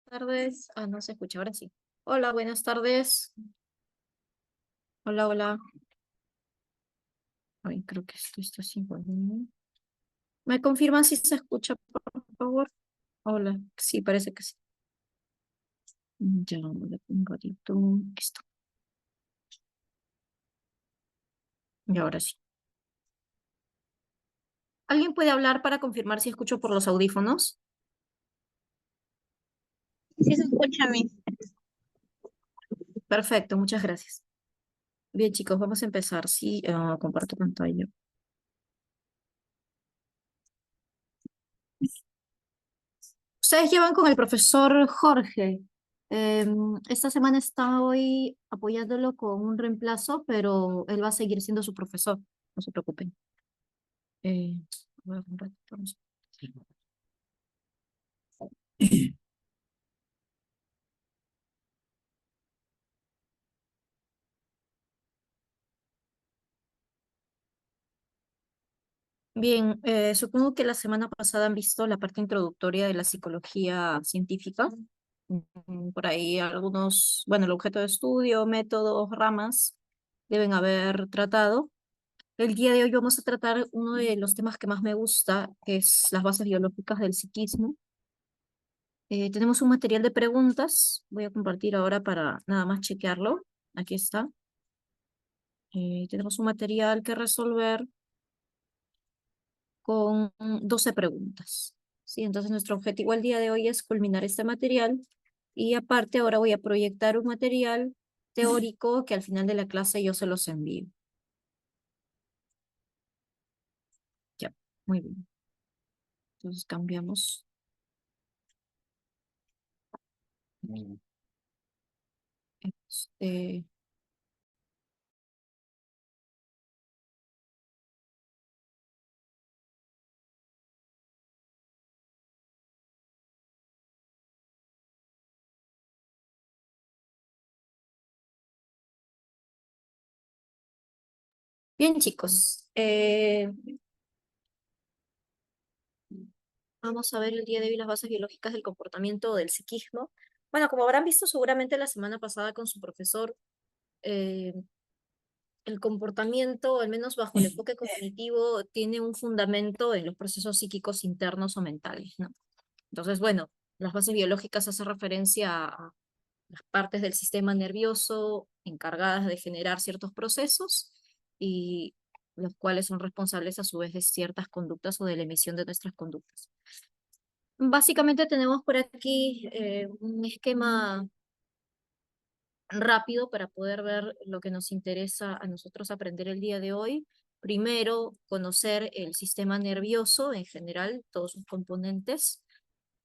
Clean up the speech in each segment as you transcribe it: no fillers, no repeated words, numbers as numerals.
Tardes. Ah, no se escucha, ahora sí. Hola, buenas tardes. Hola, hola. Ay, creo que esto está así. Bueno. ¿Me confirman si se escucha, por favor? Hola, sí, parece que sí. Ya, un ratito. Listo. Y ahora sí. ¿Alguien puede hablar para confirmar si escucho por los audífonos? Sí se escucha a mí. Perfecto, muchas gracias. Bien, chicos, vamos a empezar. Sí, comparto pantalla. Ustedes llevan con el profesor Jorge. Esta semana está hoy apoyándolo con un reemplazo, pero él va a seguir siendo su profesor. No se preocupen. Eh, a ver, un ratito, vamos. Bien, supongo que la semana pasada han visto la parte introductoria de la psicología científica. Por ahí algunos, bueno, el objeto de estudio, métodos, ramas deben haber tratado. El día de hoy vamos a tratar uno de los temas que más me gusta, que es las bases biológicas del psiquismo. Tenemos un material de preguntas. Voy a compartir ahora para nada más chequearlo. Aquí está. Tenemos un material que resolver con 12 preguntas. ¿Sí? Entonces nuestro objetivo el día de hoy es culminar este material y aparte ahora voy a proyectar un material teórico que al final de la clase yo se los envío. Ya, muy bien. Entonces cambiamos. Este, Bien, chicos, vamos a ver el día de hoy las bases biológicas del comportamiento del psiquismo. Bueno, como habrán visto seguramente la semana pasada con su profesor, eh, el comportamiento, al menos bajo el enfoque cognitivo, tiene un fundamento en los procesos psíquicos internos o mentales, ¿no? Entonces, bueno, las bases biológicas hacen referencia a las partes del sistema nervioso encargadas de generar ciertos procesos y los cuales son responsables a su vez de ciertas conductas o de la emisión de nuestras conductas. Básicamente tenemos por aquí un esquema rápido para poder ver lo que nos interesa a nosotros aprender el día de hoy. Primero, conocer el sistema nervioso en general, todos sus componentes,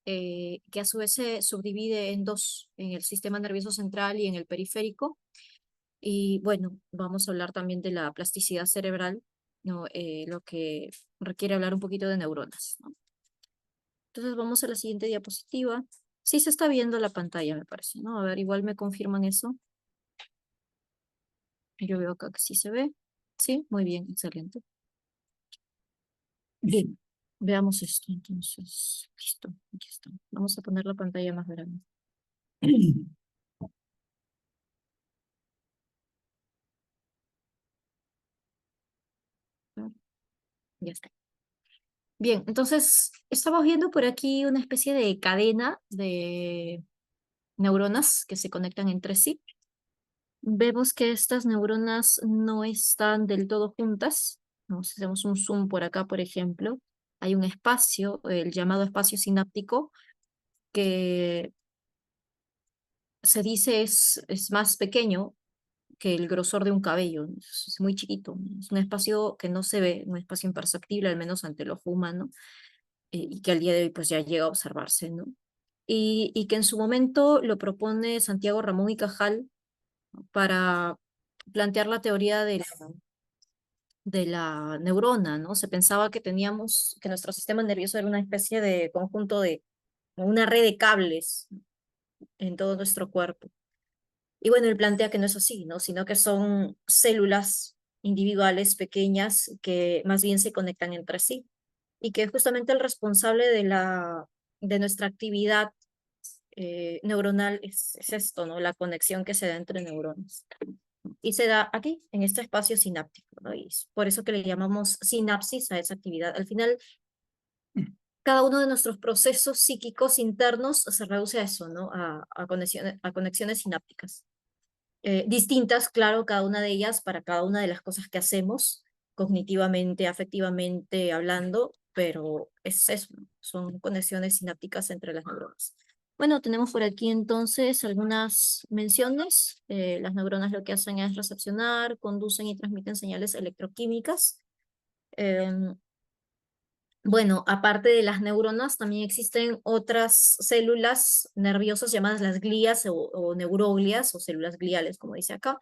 que a su vez se subdivide en dos, en el sistema nervioso central y en el periférico. Y bueno, vamos a hablar también de la plasticidad cerebral, ¿no? Lo que requiere hablar un poquito de neuronas, ¿no? Entonces vamos a la siguiente diapositiva. Sí se está viendo la pantalla, me parece, ¿no? A ver, igual me confirman eso. Yo veo acá que sí se ve. Sí, muy bien, excelente. Bien, veamos esto entonces. Listo, aquí está. Vamos a poner la pantalla más grande. Ya está. Bien, entonces estamos viendo por aquí una especie de cadena de neuronas que se conectan entre sí. Vemos que estas neuronas no están del todo juntas, ¿no? Si hacemos un zoom por acá, por ejemplo, hay un espacio, el llamado espacio sináptico, que se dice es más pequeño que el grosor de un cabello, es muy chiquito, es un espacio que no se ve, un espacio imperceptible, al menos ante el ojo humano, y que al día de hoy pues ya llega a observarse, ¿no? Y que en su momento lo propone Santiago Ramón y Cajal para plantear la teoría de la neurona, ¿no? Se pensaba que teníamos, que nuestro sistema nervioso era una especie de conjunto de, una red de cables en todo nuestro cuerpo. Y bueno, él plantea que no es así, ¿no? Sino que son células individuales pequeñas que más bien se conectan entre sí y que justamente el responsable de nuestra actividad neuronal es esto, ¿no? La conexión que se da entre neuronas. Y se da aquí, en este espacio sináptico, ¿no? Y es por eso que le llamamos sinapsis a esa actividad. Al final, cada uno de nuestros procesos psíquicos internos se reduce a eso, ¿no? A conexiones sinápticas. Distintas, claro, cada una de ellas para cada una de las cosas que hacemos, cognitivamente, afectivamente hablando, pero es eso, ¿no? Son conexiones sinápticas entre las neuronas. Bueno, tenemos por aquí entonces algunas menciones. Las neuronas lo que hacen es recepcionar, conducen y transmiten señales electroquímicas. Em, bueno, aparte de las neuronas, también existen otras células nerviosas llamadas las glías o neuroglias o células gliales, como dice acá,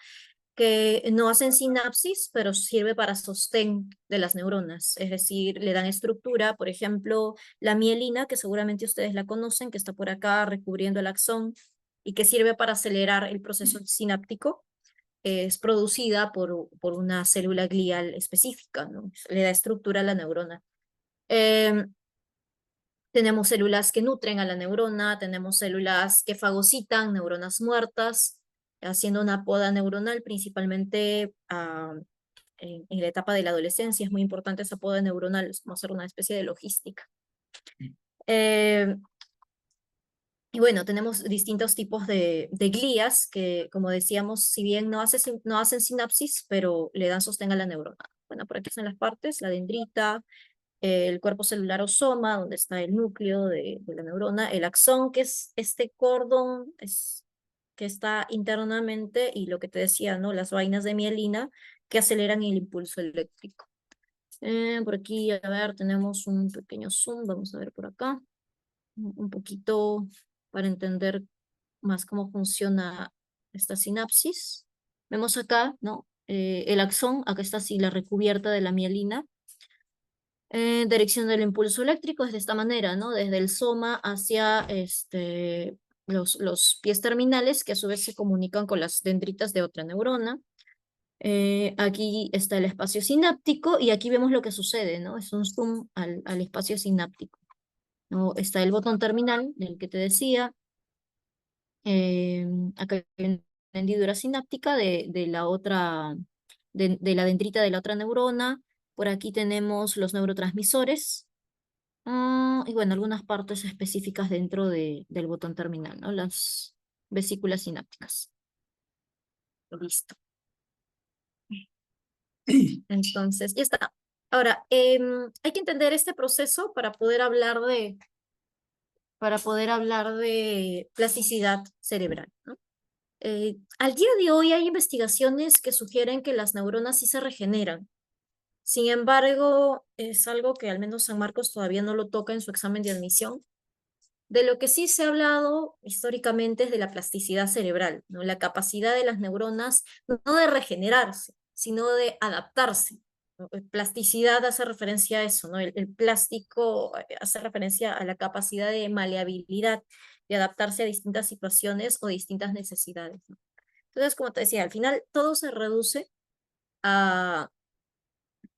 que no hacen sinapsis, pero sirve para sostén de las neuronas, es decir, le dan estructura, por ejemplo, la mielina, que seguramente ustedes la conocen, que está por acá recubriendo el axón y que sirve para acelerar el proceso sináptico, es producida por una célula glial específica, ¿no? Le da estructura a la neurona. Em, Tenemos células que nutren a la neurona, tenemos células que fagocitan neuronas muertas, haciendo una poda neuronal, principalmente en la etapa de la adolescencia. Es muy importante esa poda neuronal, es como hacer una especie de logística. Eh, y bueno, tenemos distintos tipos de glías que, como decíamos, si bien no hacen sinapsis, pero le dan sostén a la neurona. Bueno, por aquí están las partes, la dendrita, el cuerpo celular o soma, donde está el núcleo de la neurona, el axón, que es este cordón que está internamente, y lo que te decía, ¿no? Las vainas de mielina que aceleran el impulso eléctrico. Por aquí, a ver, tenemos un pequeño zoom, vamos a ver por acá, un poquito para entender más cómo funciona esta sinapsis. Vemos acá, ¿no? El axón, acá está así la recubierta de la mielina. Dirección del impulso eléctrico es de esta manera, ¿no? Desde el soma hacia los pies terminales, que a su vez se comunican con las dendritas de otra neurona. Aquí está el espacio sináptico y aquí vemos lo que sucede, ¿no? Es un zoom al espacio sináptico, ¿no? Está el botón terminal, del que te decía. Acá hay una hendidura sináptica de la otra, de la dendrita de la otra neurona. Por aquí tenemos los neurotransmisores. Y bueno, algunas partes específicas dentro del botón terminal, ¿no? Las vesículas sinápticas. Listo. Entonces, ya está. Ahora, hay que entender este proceso para poder hablar de plasticidad cerebral, ¿no? Al día de hoy hay investigaciones que sugieren que las neuronas sí se regeneran. Sin embargo, es algo que al menos San Marcos todavía no lo toca en su examen de admisión. De lo que sí se ha hablado históricamente es de la plasticidad cerebral, ¿no? La capacidad de las neuronas no de regenerarse, sino de adaptarse, ¿no? Plasticidad hace referencia a eso, ¿no? El plástico hace referencia a la capacidad de maleabilidad, de adaptarse a distintas situaciones o distintas necesidades, ¿no? Entonces, como te decía, al final todo se reduce a,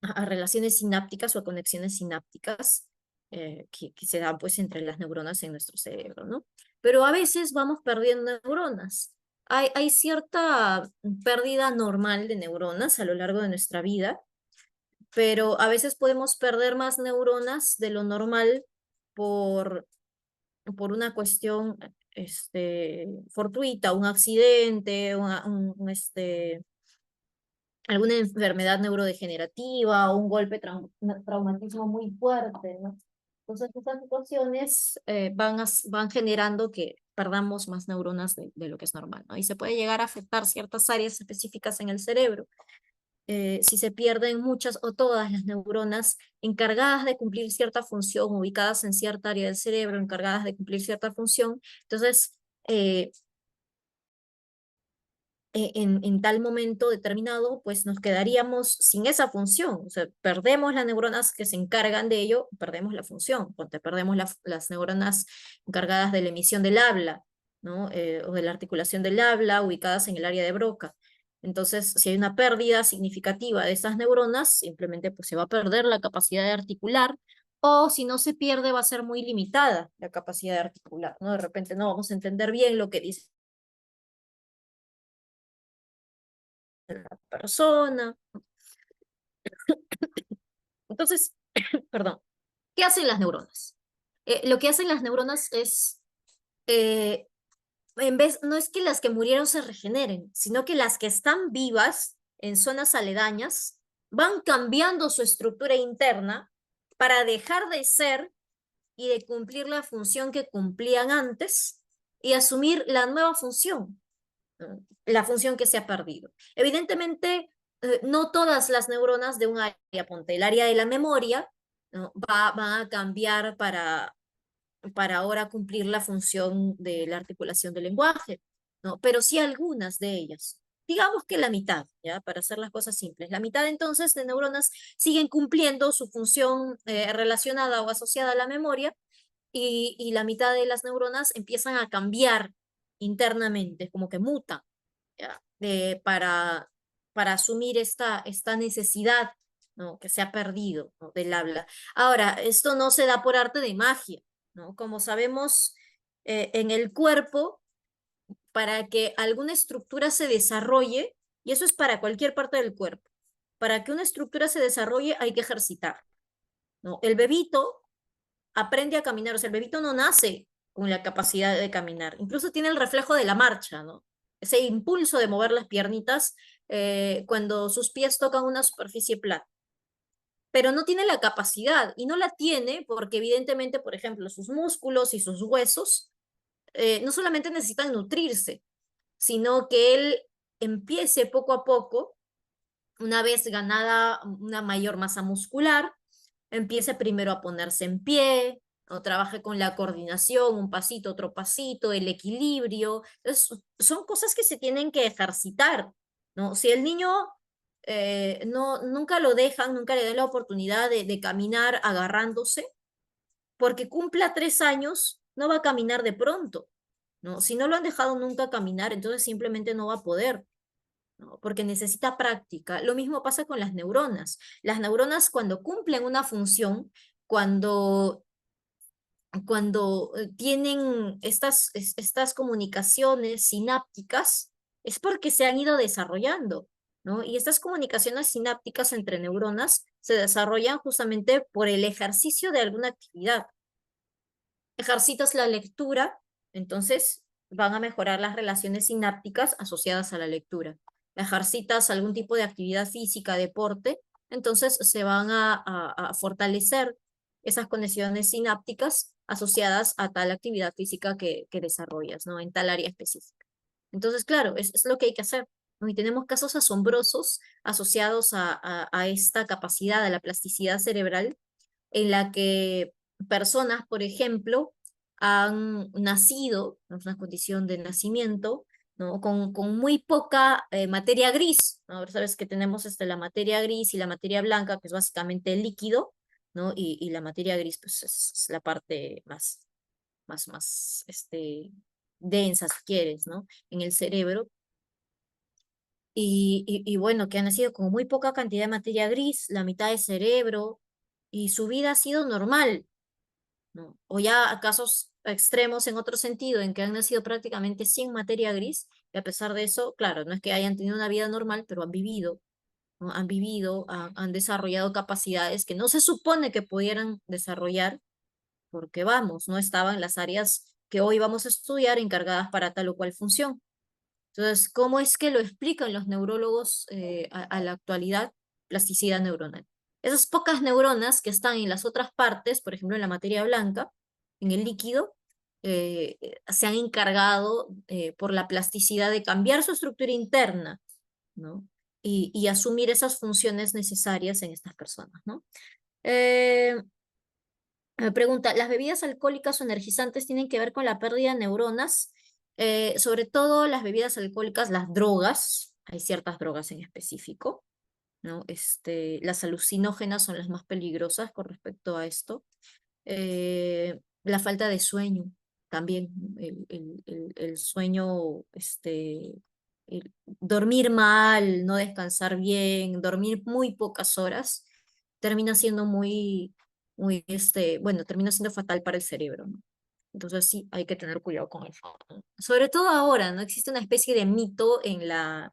a relaciones sinápticas o a conexiones sinápticas que se dan pues entre las neuronas en nuestro cerebro, ¿no? Pero a veces vamos perdiendo neuronas. Hay cierta pérdida normal de neuronas a lo largo de nuestra vida, pero a veces podemos perder más neuronas de lo normal por, por una cuestión fortuita, un accidente, alguna enfermedad neurodegenerativa o un golpe, un traumatismo muy fuerte, ¿no? Entonces, estas situaciones van generando que perdamos más neuronas de lo que es normal, ¿no? Y se puede llegar a afectar ciertas áreas específicas en el cerebro. Si se pierden muchas o todas las neuronas encargadas de cumplir cierta función, ubicadas en cierta área del cerebro, encargadas de cumplir cierta función, entonces en tal momento determinado, pues nos quedaríamos sin esa función. O sea, perdemos las neuronas que se encargan de ello, perdemos la función. Porque perdemos las neuronas encargadas de la emisión del habla, ¿no? O de la articulación del habla, ubicadas en el área de Broca. Entonces, si hay una pérdida significativa de esas neuronas, simplemente pues, se va a perder la capacidad de articular o si no se pierde va a ser muy limitada la capacidad de articular, ¿no? De repente no vamos a entender bien lo que dice la persona. Entonces, perdón, ¿qué hacen las neuronas? Lo que hacen las neuronas es, eh, en vez, no es que las que murieron se regeneren, sino que las que están vivas en zonas aledañas van cambiando su estructura interna para dejar de ser y de cumplir la función que cumplían antes y asumir la nueva función, ¿no? La función que se ha perdido. Evidentemente, no todas las neuronas de un área, ponte el área de la memoria, ¿no? Va a cambiar para ahora cumplir la función de la articulación del lenguaje, ¿no? Pero sí algunas de ellas. Digamos que la mitad, ¿ya? Para hacer las cosas simples. La mitad entonces de neuronas siguen cumpliendo su función relacionada o asociada a la memoria y la mitad de las neuronas empiezan a cambiar internamente, como que mutan, ¿ya? Para asumir esta necesidad, ¿no? Que se ha perdido, ¿no? Del habla. Ahora, esto no se da por arte de magia, ¿no? Como sabemos, en el cuerpo, para que alguna estructura se desarrolle, y eso es para cualquier parte del cuerpo, para que una estructura se desarrolle hay que ejercitar, ¿no? El bebito aprende a caminar, o sea, el bebito no nace con la capacidad de caminar, incluso tiene el reflejo de la marcha, ¿no? Ese impulso de mover las piernitas cuando sus pies tocan una superficie plana, pero no tiene la capacidad y no la tiene porque evidentemente, por ejemplo, sus músculos y sus huesos no solamente necesitan nutrirse, sino que él empiece poco a poco, una vez ganada una mayor masa muscular, empiece primero a ponerse en pie, o trabaje con la coordinación, un pasito, otro pasito, el equilibrio. Entonces, son cosas que se tienen que ejercitar, ¿no? Si el niño nunca lo dejan, nunca le dan la oportunidad de caminar agarrándose, porque cumpla 3 años, no va a caminar de pronto, ¿no? Si no lo han dejado nunca caminar, entonces simplemente no va a poder, ¿no? Porque necesita práctica. Lo mismo pasa con las neuronas. Las neuronas cuando cumplen una función, cuando, cuando tienen estas comunicaciones sinápticas, es porque se han ido desarrollando, ¿no? Y estas comunicaciones sinápticas entre neuronas se desarrollan justamente por el ejercicio de alguna actividad. Ejercitas la lectura, entonces van a mejorar las relaciones sinápticas asociadas a la lectura. Ejercitas algún tipo de actividad física, deporte, entonces se van a fortalecer esas conexiones sinápticas asociadas a tal actividad física que desarrollas, ¿no? En tal área específica. Entonces, claro, es lo que hay que hacer, ¿no? Y tenemos casos asombrosos asociados a esta capacidad, a la plasticidad cerebral, en la que personas, por ejemplo, han nacido, ¿no? Es una condición de nacimiento, ¿no? Con muy poca materia gris, ¿no? Ahora sabes que tenemos la materia gris y la materia blanca, que es básicamente el líquido, ¿no? Y la materia gris, pues, es la parte más densa, si quieres, ¿no? En el cerebro. Y bueno, que han nacido con muy poca cantidad de materia gris, la mitad de cerebro, y su vida ha sido normal, ¿no? O ya casos extremos en otro sentido, en que han nacido prácticamente sin materia gris, y a pesar de eso, claro, no es que hayan tenido una vida normal, pero han vivido, ¿no? Han vivido, han desarrollado capacidades que no se supone que pudieran desarrollar, porque vamos, no estaban las áreas que hoy vamos a estudiar encargadas para tal o cual función. Entonces, ¿cómo es que lo explican los neurólogos a la actualidad? Plasticidad neuronal. Esas pocas neuronas que están en las otras partes, por ejemplo, en la materia blanca, en el líquido, se han encargado por la plasticidad de cambiar su estructura interna, ¿no? Y asumir esas funciones necesarias en estas personas, ¿no? Eh, Me pregunta, ¿las bebidas alcohólicas o energizantes tienen que ver con la pérdida de neuronas? Sobre todo las bebidas alcohólicas, las drogas, hay ciertas drogas en específico, ¿no? Las alucinógenas son las más peligrosas con respecto a esto. La falta de sueño, también, el sueño, dormir mal, no descansar bien, dormir muy pocas horas, termina siendo muy bueno, termina siendo fatal para el cerebro, ¿no? Entonces sí, hay que tener cuidado con eso, ¿no? Sobre todo ahora, ¿no? Existe una especie de mito en la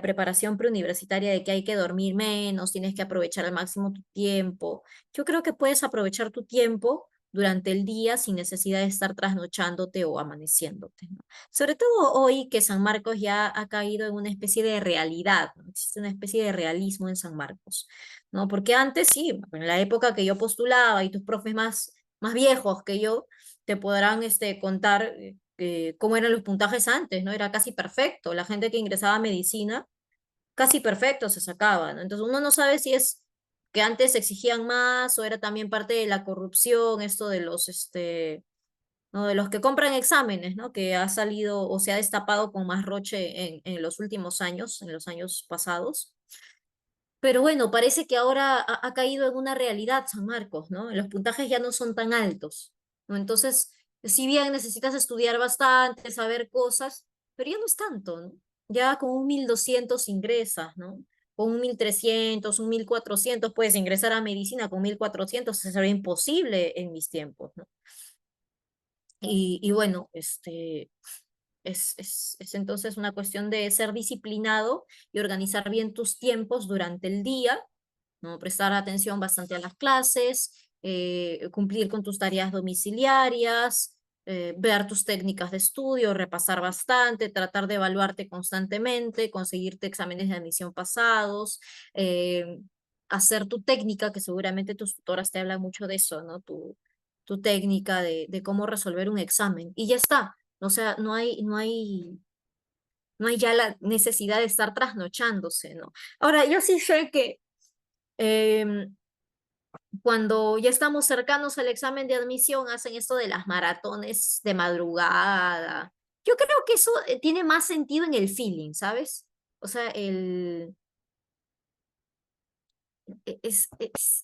preparación preuniversitaria de que hay que dormir menos, tienes que aprovechar al máximo tu tiempo. Yo creo que puedes aprovechar tu tiempo durante el día sin necesidad de estar trasnochándote o amaneciéndote, ¿no? Sobre todo hoy que San Marcos ya ha caído en una especie de realidad, ¿no? Existe una especie de realismo en San Marcos, ¿no? Porque antes sí, en la época que yo postulaba y tus profes más viejos que yo te podrán contar cómo eran los puntajes antes, ¿no? Era casi perfecto. La gente que ingresaba a medicina, casi perfecto se sacaba, ¿no? Entonces uno no sabe si es que antes exigían más o era también parte de la corrupción, esto de ¿no? De los que compran exámenes, ¿no? Que ha salido o se ha destapado con más roche en los últimos años, en los años pasados. Pero bueno, parece que ahora ha caído en una realidad San Marcos, ¿no? Los puntajes ya no son tan altos, ¿no? Entonces, si bien necesitas estudiar bastante, saber cosas, pero ya no es tanto, ¿no? Ya con un 1200 ingresas, ¿no? Con un 1300, un 1400 puedes ingresar a medicina, con 1400 eso era imposible en mis tiempos, ¿no? Y bueno, es entonces una cuestión de ser disciplinado y organizar bien tus tiempos durante el día, ¿no? Prestar atención bastante a las clases, cumplir con tus tareas domiciliarias, ver tus técnicas de estudio, repasar bastante, tratar de evaluarte constantemente, conseguirte exámenes de admisión pasados, eh, hacer tu técnica, que seguramente tus tutoras te hablan mucho de eso, ¿no? Tu técnica de cómo resolver un examen. Y ya está. O sea, no hay ya la necesidad de estar trasnochándose, ¿no? Ahora, yo sí sé que em, cuando ya estamos cercanos al examen de admisión, hacen esto de las maratones de madrugada. Yo creo que eso tiene más sentido en el feeling, ¿sabes? O sea, es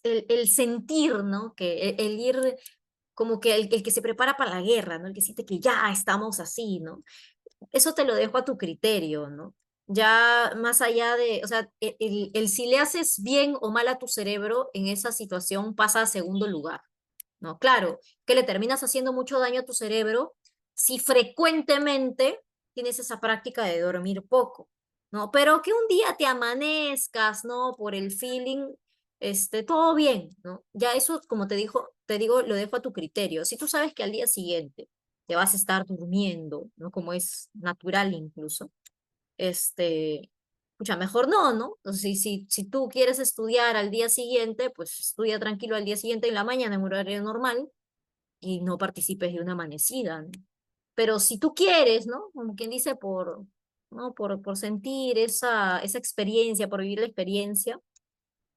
el sentir, ¿no? Que el ir como que el que se prepara para la guerra, ¿no? El que siente que ya estamos así, ¿no? Eso te lo dejo a tu criterio, ¿no? Ya más allá de, o sea, el si le haces bien o mal a tu cerebro en esa situación pasa a segundo lugar, ¿no? Claro, que le terminas haciendo mucho daño a tu cerebro si frecuentemente tienes esa práctica de dormir poco, ¿no? Pero que un día te amanezcas, ¿no? Por el feeling, todo bien, ¿no? Ya eso, como te digo, lo dejo a tu criterio. Si tú sabes que al día siguiente te vas a estar durmiendo, ¿no? Como es natural incluso, pucha, mejor no, ¿no? Entonces, si tú quieres estudiar al día siguiente, pues estudia tranquilo al día siguiente en la mañana en horario normal y no participes de una amanecida, ¿no? Pero si tú quieres, ¿no? Como quien dice, ¿no? Por sentir esa experiencia, por vivir la experiencia,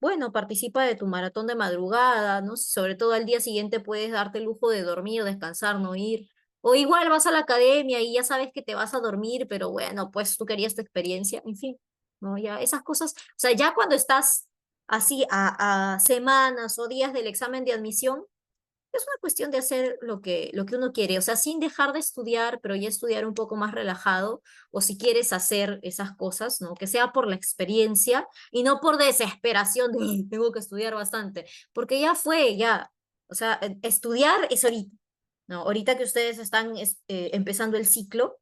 bueno, participa de tu maratón de madrugada, ¿no? Si sobre todo al día siguiente puedes darte el lujo de dormir, descansar, no ir. O igual vas a la academia y ya sabes que te vas a dormir, pero bueno, pues tú querías tu experiencia, en fin, ¿no? Ya esas cosas, o sea, ya cuando estás así a semanas o días del examen de admisión, es una cuestión de hacer lo que uno quiere, o sea, sin dejar de estudiar, pero ya estudiar un poco más relajado, o si quieres hacer esas cosas, ¿no? Que sea por la experiencia y no por desesperación de "Ay, tengo que estudiar bastante, porque ya fue, ya, o sea, estudiar es ahorita, ¿no? Ahorita que ustedes están empezando el ciclo,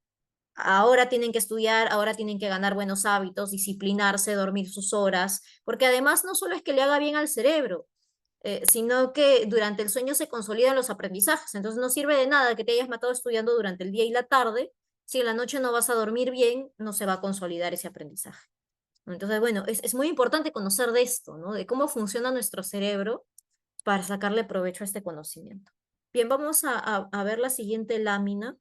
ahora tienen que estudiar, ahora tienen que ganar buenos hábitos, disciplinarse, dormir sus horas, porque además no solo es que le haga bien al cerebro, sino que durante el sueño se consolidan los aprendizajes. Entonces no sirve de nada que te hayas matado estudiando durante el día y la tarde, si en la noche no vas a dormir bien, no se va a consolidar ese aprendizaje. Entonces, bueno, es muy importante conocer de esto, ¿no? De cómo funciona nuestro cerebro para sacarle provecho a este conocimiento. Bien, vamos a ver la siguiente lámina.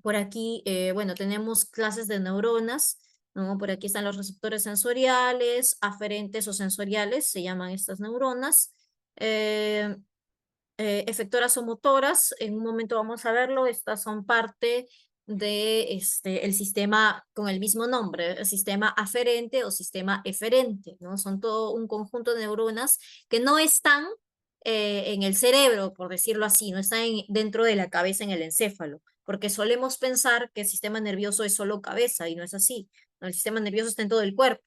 Por aquí, bueno, tenemos clases de neuronas, ¿no? Por aquí están los receptores sensoriales, aferentes o sensoriales, se llaman estas neuronas. Eh, efectoras o motoras, en un momento vamos a verlo, estas son parte de el sistema con el mismo nombre, el sistema aferente o sistema eferente, ¿no? Son todo un conjunto de neuronas que no están en el cerebro, por decirlo así, no están dentro de la cabeza en el encéfalo, porque solemos pensar que el sistema nervioso es solo cabeza y no es así, ¿no? El sistema nervioso está en todo el cuerpo,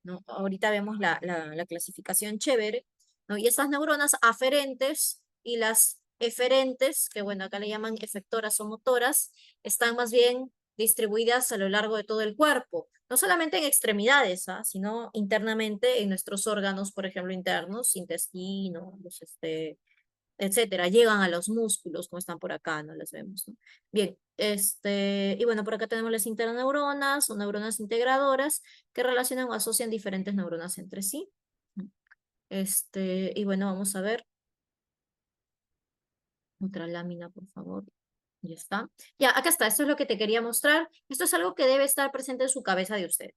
¿no? Ahorita vemos la clasificación chévere, ¿no? Y estas neuronas aferentes y las eferentes, que bueno, acá le llaman efectoras o motoras, están más bien distribuidas a lo largo de todo el cuerpo, no solamente en extremidades, sino internamente en nuestros órganos, por ejemplo, internos, intestino, etcétera, llegan a los músculos, como están por acá, no las vemos, ¿no? Bien, y bueno, por acá tenemos las interneuronas o neuronas integradoras que relacionan o asocian diferentes neuronas entre sí. Y bueno, vamos a ver otra lámina, por favor. Ya está. Ya, acá está, esto es lo que te quería mostrar. Esto es algo que debe estar presente en su cabeza de usted.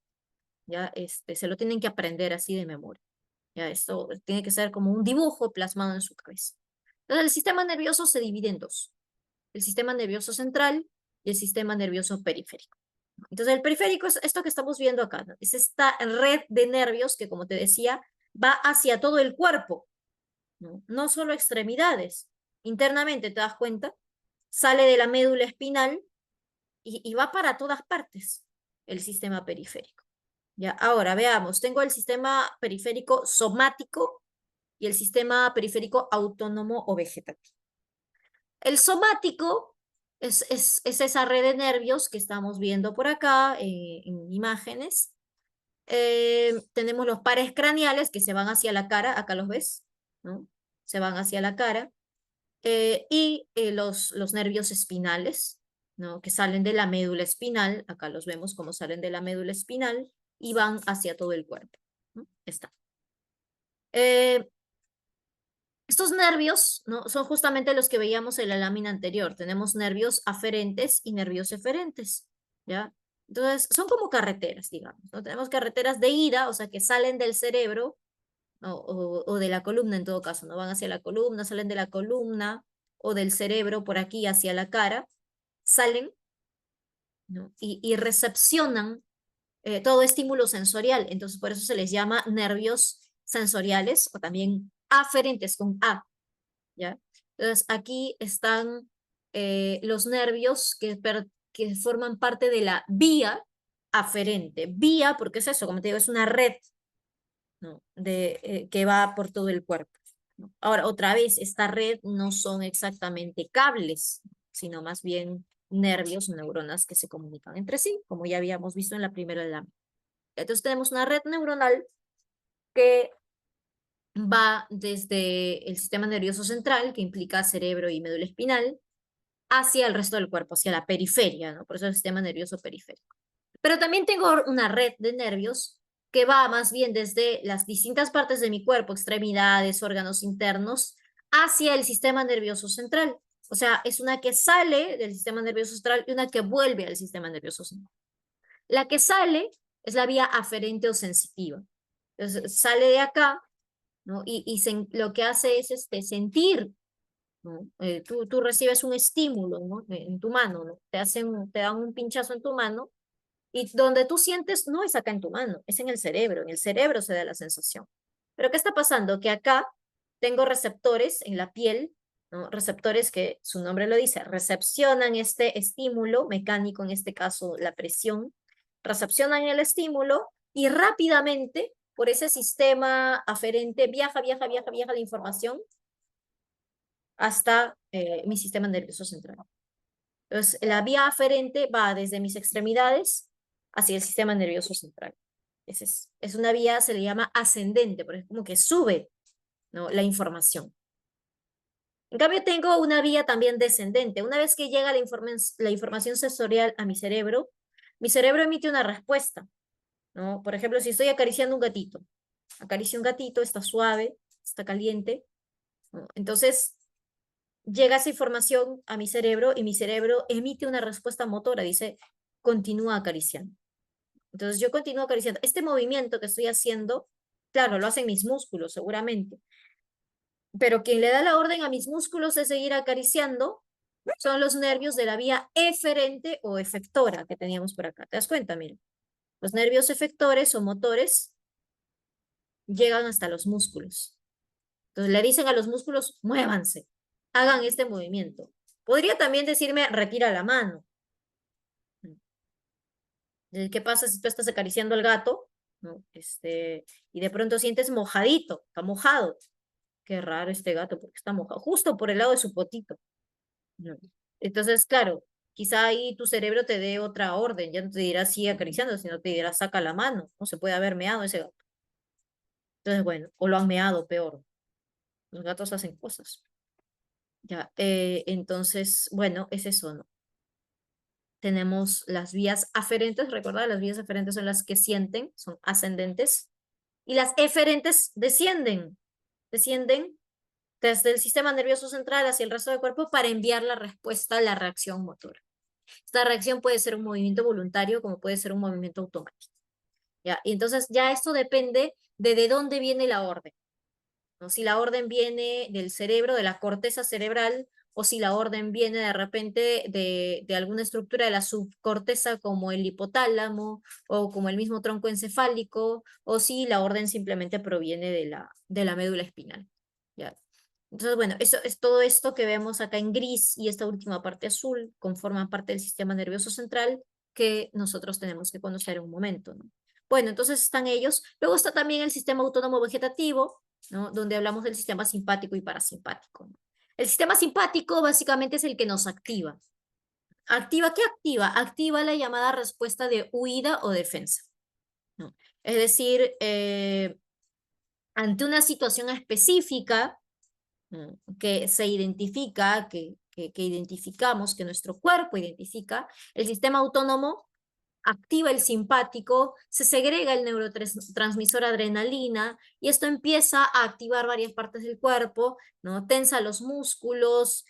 Ya, se lo tienen que aprender así de memoria. Ya, esto tiene que ser como un dibujo plasmado en su cabeza. Entonces, el sistema nervioso se divide en dos: el sistema nervioso central y el sistema nervioso periférico. Entonces, el periférico es esto que estamos viendo acá, ¿no? Es esta red de nervios que, como te decía, va hacia todo el cuerpo, ¿no? No solo extremidades. Internamente, ¿te das cuenta? Sale de la médula espinal y va para todas partes el sistema periférico. Ya, ahora veamos, tengo el sistema periférico somático y el sistema periférico autónomo o vegetativo. El somático es esa red de nervios que estamos viendo por acá en imágenes. Tenemos los pares craneales que se van hacia la cara, acá los ves, ¿no? Se van hacia la cara. Los nervios espinales, ¿no? Que salen de la médula espinal, acá los vemos como salen de la médula espinal y van hacia todo el cuerpo, ¿no? Está. Estos nervios, ¿no? Son justamente los que veíamos en la lámina anterior. Tenemos nervios aferentes y nervios eferentes, ¿ya? Entonces, son como carreteras, digamos, ¿no? Tenemos carreteras de ida, o sea, que salen del cerebro, ¿no? o de la columna en todo caso, ¿no? Van hacia la columna, salen de la columna o del cerebro por aquí hacia la cara, salen, ¿no? y recepcionan todo estímulo sensorial. Entonces, por eso se les llama nervios sensoriales o también aferentes con A, ¿ya? Entonces, aquí están los nervios que forman parte de la vía aferente. Vía, porque es eso, como te digo, es una red, ¿no? Que va por todo el cuerpo, ¿no? Ahora, otra vez, esta red no son exactamente cables, sino más bien nervios o neuronas que se comunican entre sí, como ya habíamos visto en la primera lámina. Entonces tenemos una red neuronal que va desde el sistema nervioso central, que implica cerebro y médula espinal, hacia el resto del cuerpo, hacia la periferia, ¿no? Por eso el sistema nervioso periférico. Pero también tengo una red de nervios que va más bien desde las distintas partes de mi cuerpo, extremidades, órganos internos, hacia el sistema nervioso central. O sea, es una que sale del sistema nervioso central y una que vuelve al sistema nervioso central. La que sale es la vía aferente o sensitiva. Entonces, sale de acá, ¿no? Lo que hace es sentir, ¿no? Tú recibes un estímulo, ¿no? En tu mano, ¿no? Te dan un pinchazo en tu mano y donde tú sientes no es acá en tu mano, es en el cerebro se da la sensación. Pero ¿qué está pasando? Que acá tengo receptores en la piel, ¿no? Receptores que su nombre lo dice, recepcionan este estímulo mecánico, en este caso la presión, recepcionan el estímulo y rápidamente por ese sistema aferente viaja la información hasta mi sistema nervioso central. Entonces, la vía aferente va desde mis extremidades hacia el sistema nervioso central. Es una vía, se le llama ascendente, porque es como que sube, ¿no? La información. En cambio, tengo una vía también descendente. Una vez que llega la información sensorial a mi cerebro emite una respuesta, ¿no? Por ejemplo, si estoy acariciando un gatito, acaricio un gatito, está suave, está caliente, ¿no? Entonces, llega esa información a mi cerebro y mi cerebro emite una respuesta motora, dice, continúa acariciando. Entonces yo continúo acariciando. Este movimiento que estoy haciendo, claro, lo hacen mis músculos seguramente, pero quien le da la orden a mis músculos de seguir acariciando son los nervios de la vía eferente o efectora que teníamos por acá. ¿Te das cuenta? Mira, los nervios efectores o motores llegan hasta los músculos. Entonces le dicen a los músculos, muévanse, hagan este movimiento. Podría también decirme, retira la mano. ¿Qué pasa si tú estás acariciando al gato, ¿no? Y de pronto sientes mojadito, está mojado? qué raro este gato, porque está mojado, justo por el lado de su potito. No. Entonces, claro, quizá ahí tu cerebro te dé otra orden, ya no te dirá sigue acariciando, sino te dirá saca la mano, no se puede haber meado ese gato. Entonces, bueno, o lo han meado, peor. Los gatos hacen cosas. Ya, entonces, bueno, es eso, ¿no? Tenemos las vías aferentes, recuerda, las vías aferentes son las que sienten, son ascendentes, y las eferentes descienden desde el sistema nervioso central hacia el resto del cuerpo para enviar la respuesta a la reacción motora. Esta reacción puede ser un movimiento voluntario como puede ser un movimiento automático. ¿Ya? Y entonces ya esto depende de dónde viene la orden, ¿no? Si la orden viene del cerebro, de la corteza cerebral, o si la orden viene de repente de alguna estructura de la subcorteza como el hipotálamo o como el mismo tronco encefálico, o si la orden simplemente proviene de la médula espinal. ¿Ya? Entonces, bueno, eso es todo esto que vemos acá en gris y esta última parte azul conforman parte del sistema nervioso central que nosotros tenemos que conocer en un momento, ¿no? Bueno, entonces están ellos. Luego está también el sistema autónomo vegetativo, ¿no? Donde hablamos del sistema simpático y parasimpático, ¿no? El sistema simpático básicamente es el que nos activa. ¿Activa qué activa? Activa la llamada respuesta de huida o defensa, ¿no? Es decir, ante una situación específica, que se identifica, que identificamos, que nuestro cuerpo identifica, el sistema autónomo activa el simpático, se segrega el neurotransmisor adrenalina y esto empieza a activar varias partes del cuerpo, ¿no? Tensa los músculos,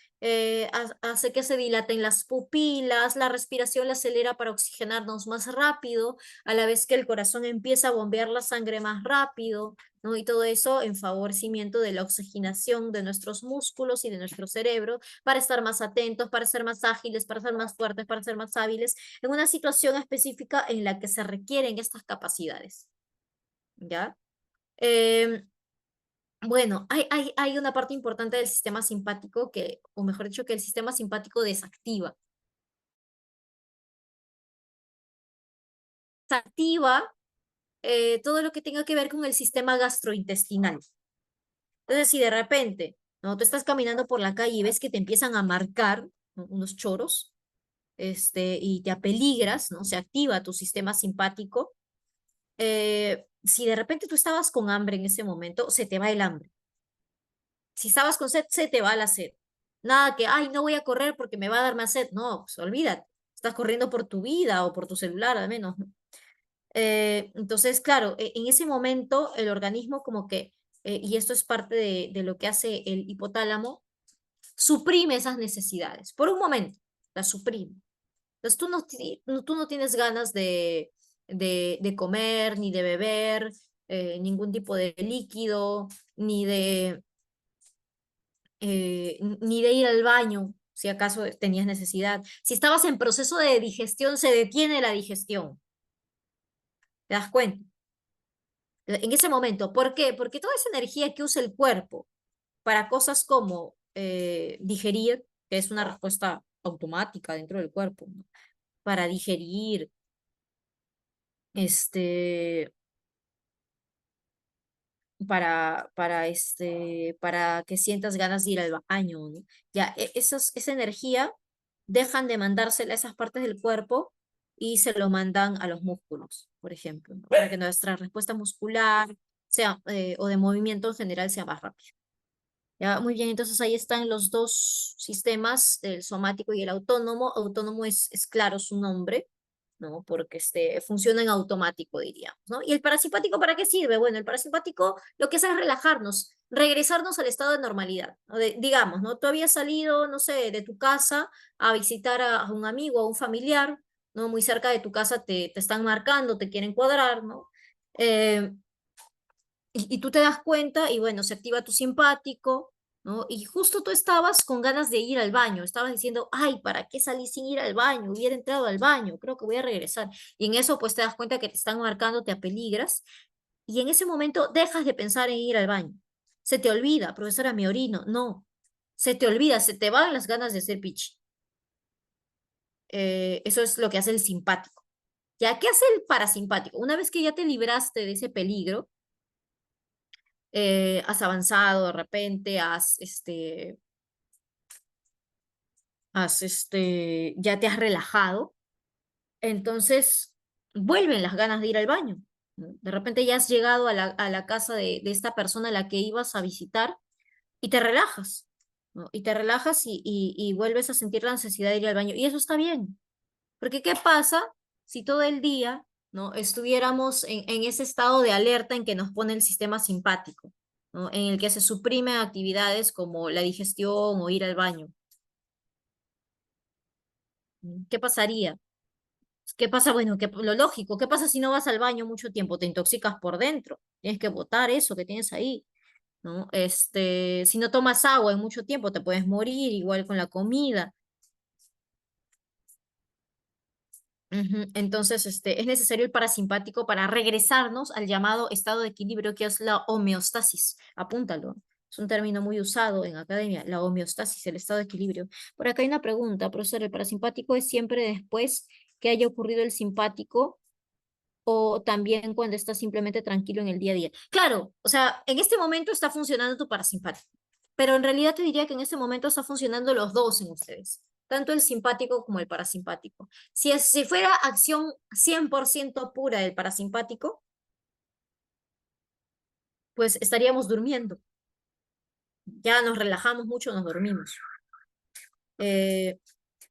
hace que se dilaten las pupilas, la respiración la acelera para oxigenarnos más rápido, a la vez que el corazón empieza a bombear la sangre más rápido, ¿no? Y todo eso en favorecimiento de la oxigenación de nuestros músculos y de nuestro cerebro para estar más atentos, para ser más ágiles, para ser más fuertes, para ser más hábiles en una situación específica en la que se requieren estas capacidades, ¿ya? Bueno, hay una parte importante del sistema simpático que, o mejor dicho, que el sistema simpático desactiva. Desactiva todo lo que tenga que ver con el sistema gastrointestinal. Entonces, si de repente, ¿no? Tú estás caminando por la calle y ves que te empiezan a marcar, ¿no? Unos choros, y te apeligras, ¿no? Se activa tu sistema simpático. Si de repente tú estabas con hambre en ese momento, se te va el hambre. Si estabas con sed, se te va la sed. Nada que, ay, no voy a correr porque me va a dar más sed. No, pues olvídate. Estás corriendo por tu vida o por tu celular, al menos, ¿no? Entonces, claro, en ese momento el organismo como que, y esto es parte de lo que hace el hipotálamo, suprime esas necesidades. Por un momento, las suprime. Entonces tú no tienes ganas de comer, ni de beber, ningún tipo de líquido, ni de ir al baño, si acaso tenías necesidad. Si estabas en proceso de digestión, se detiene la digestión. ¿Te das cuenta? En ese momento, ¿por qué? Porque toda esa energía que usa el cuerpo para cosas como digerir, que es una respuesta automática dentro del cuerpo, ¿no? Para digerir, este, para que sientas ganas de ir al baño, ¿no? Ya, esa energía dejan de mandársela a esas partes del cuerpo y se lo mandan a los músculos, por ejemplo, ¿no? Para que nuestra respuesta muscular sea, o de movimiento en general sea más rápida. Ya, muy bien, entonces ahí están los dos sistemas, el somático y el autónomo. Autónomo es claro su nombre, ¿no? Porque funciona en automático, diríamos, ¿no? ¿Y el parasimpático para qué sirve? Bueno, el parasimpático lo que hace es relajarnos, regresarnos al estado de normalidad, ¿no? Digamos, ¿no? Tú habías salido, no sé, de tu casa a visitar a un amigo, a un familiar, ¿no? Muy cerca de tu casa te están marcando, te quieren cuadrar, ¿no? Eh, y tú te das cuenta y bueno, se activa tu simpático, ¿no? Y justo tú estabas con ganas de ir al baño, estabas diciendo, ay, ¿para qué salí sin ir al baño? Hubiera entrado al baño, creo que voy a regresar. Y en eso pues te das cuenta que te están marcando, te apeligras, y en ese momento dejas de pensar en ir al baño. Se te olvida, profesora, me orino. No, se te olvida, se te van las ganas de hacer pichi. Eso es lo que hace el simpático. ¿Ya qué hace el parasimpático? Una vez que ya te libraste de ese peligro, has avanzado de repente, ya te has relajado, entonces vuelven las ganas de ir al baño, ¿no? De repente ya has llegado a la casa de esta persona a la que ibas a visitar y te relajas, ¿no? Y te relajas y vuelves a sentir la necesidad de ir al baño. Y eso está bien, porque ¿qué pasa si todo el día, ¿no? estuviéramos en ese estado de alerta en que nos pone el sistema simpático, ¿no? En el que se suprimen actividades como la digestión o ir al baño? ¿Qué pasaría? ¿Qué pasa? Bueno, lo lógico, ¿qué pasa si no vas al baño mucho tiempo? Te intoxicas por dentro, tienes que botar eso que tienes ahí, ¿no? Si no tomas agua en mucho tiempo, te puedes morir, igual con la comida. Ujú. Entonces, es necesario el parasimpático para regresarnos al llamado estado de equilibrio, que es la homeostasis. Apúntalo. Es un término muy usado en academia, la homeostasis, el estado de equilibrio. Por acá hay una pregunta, profesor. ¿El parasimpático es siempre después que haya ocurrido el simpático o también cuando estás simplemente tranquilo en el día a día? Claro, o sea, en este momento está funcionando tu parasimpático, pero en realidad te diría que en este momento está funcionando los dos en ustedes, tanto el simpático como el parasimpático. Si fuera acción 100% pura del parasimpático, pues estaríamos durmiendo. Ya nos relajamos mucho, nos dormimos. Eh,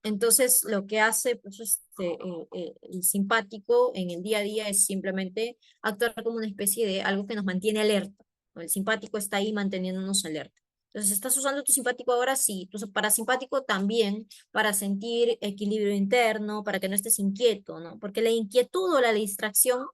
Entonces, lo que hace pues, el simpático en el día a día es simplemente actuar como una especie de algo que nos mantiene alerta, ¿no? El simpático está ahí manteniéndonos alerta. Entonces, ¿estás usando tu simpático ahora? Sí. Tu parasimpático también para sentir equilibrio interno, para que no estés inquieto, ¿no? Porque la inquietud o la distracción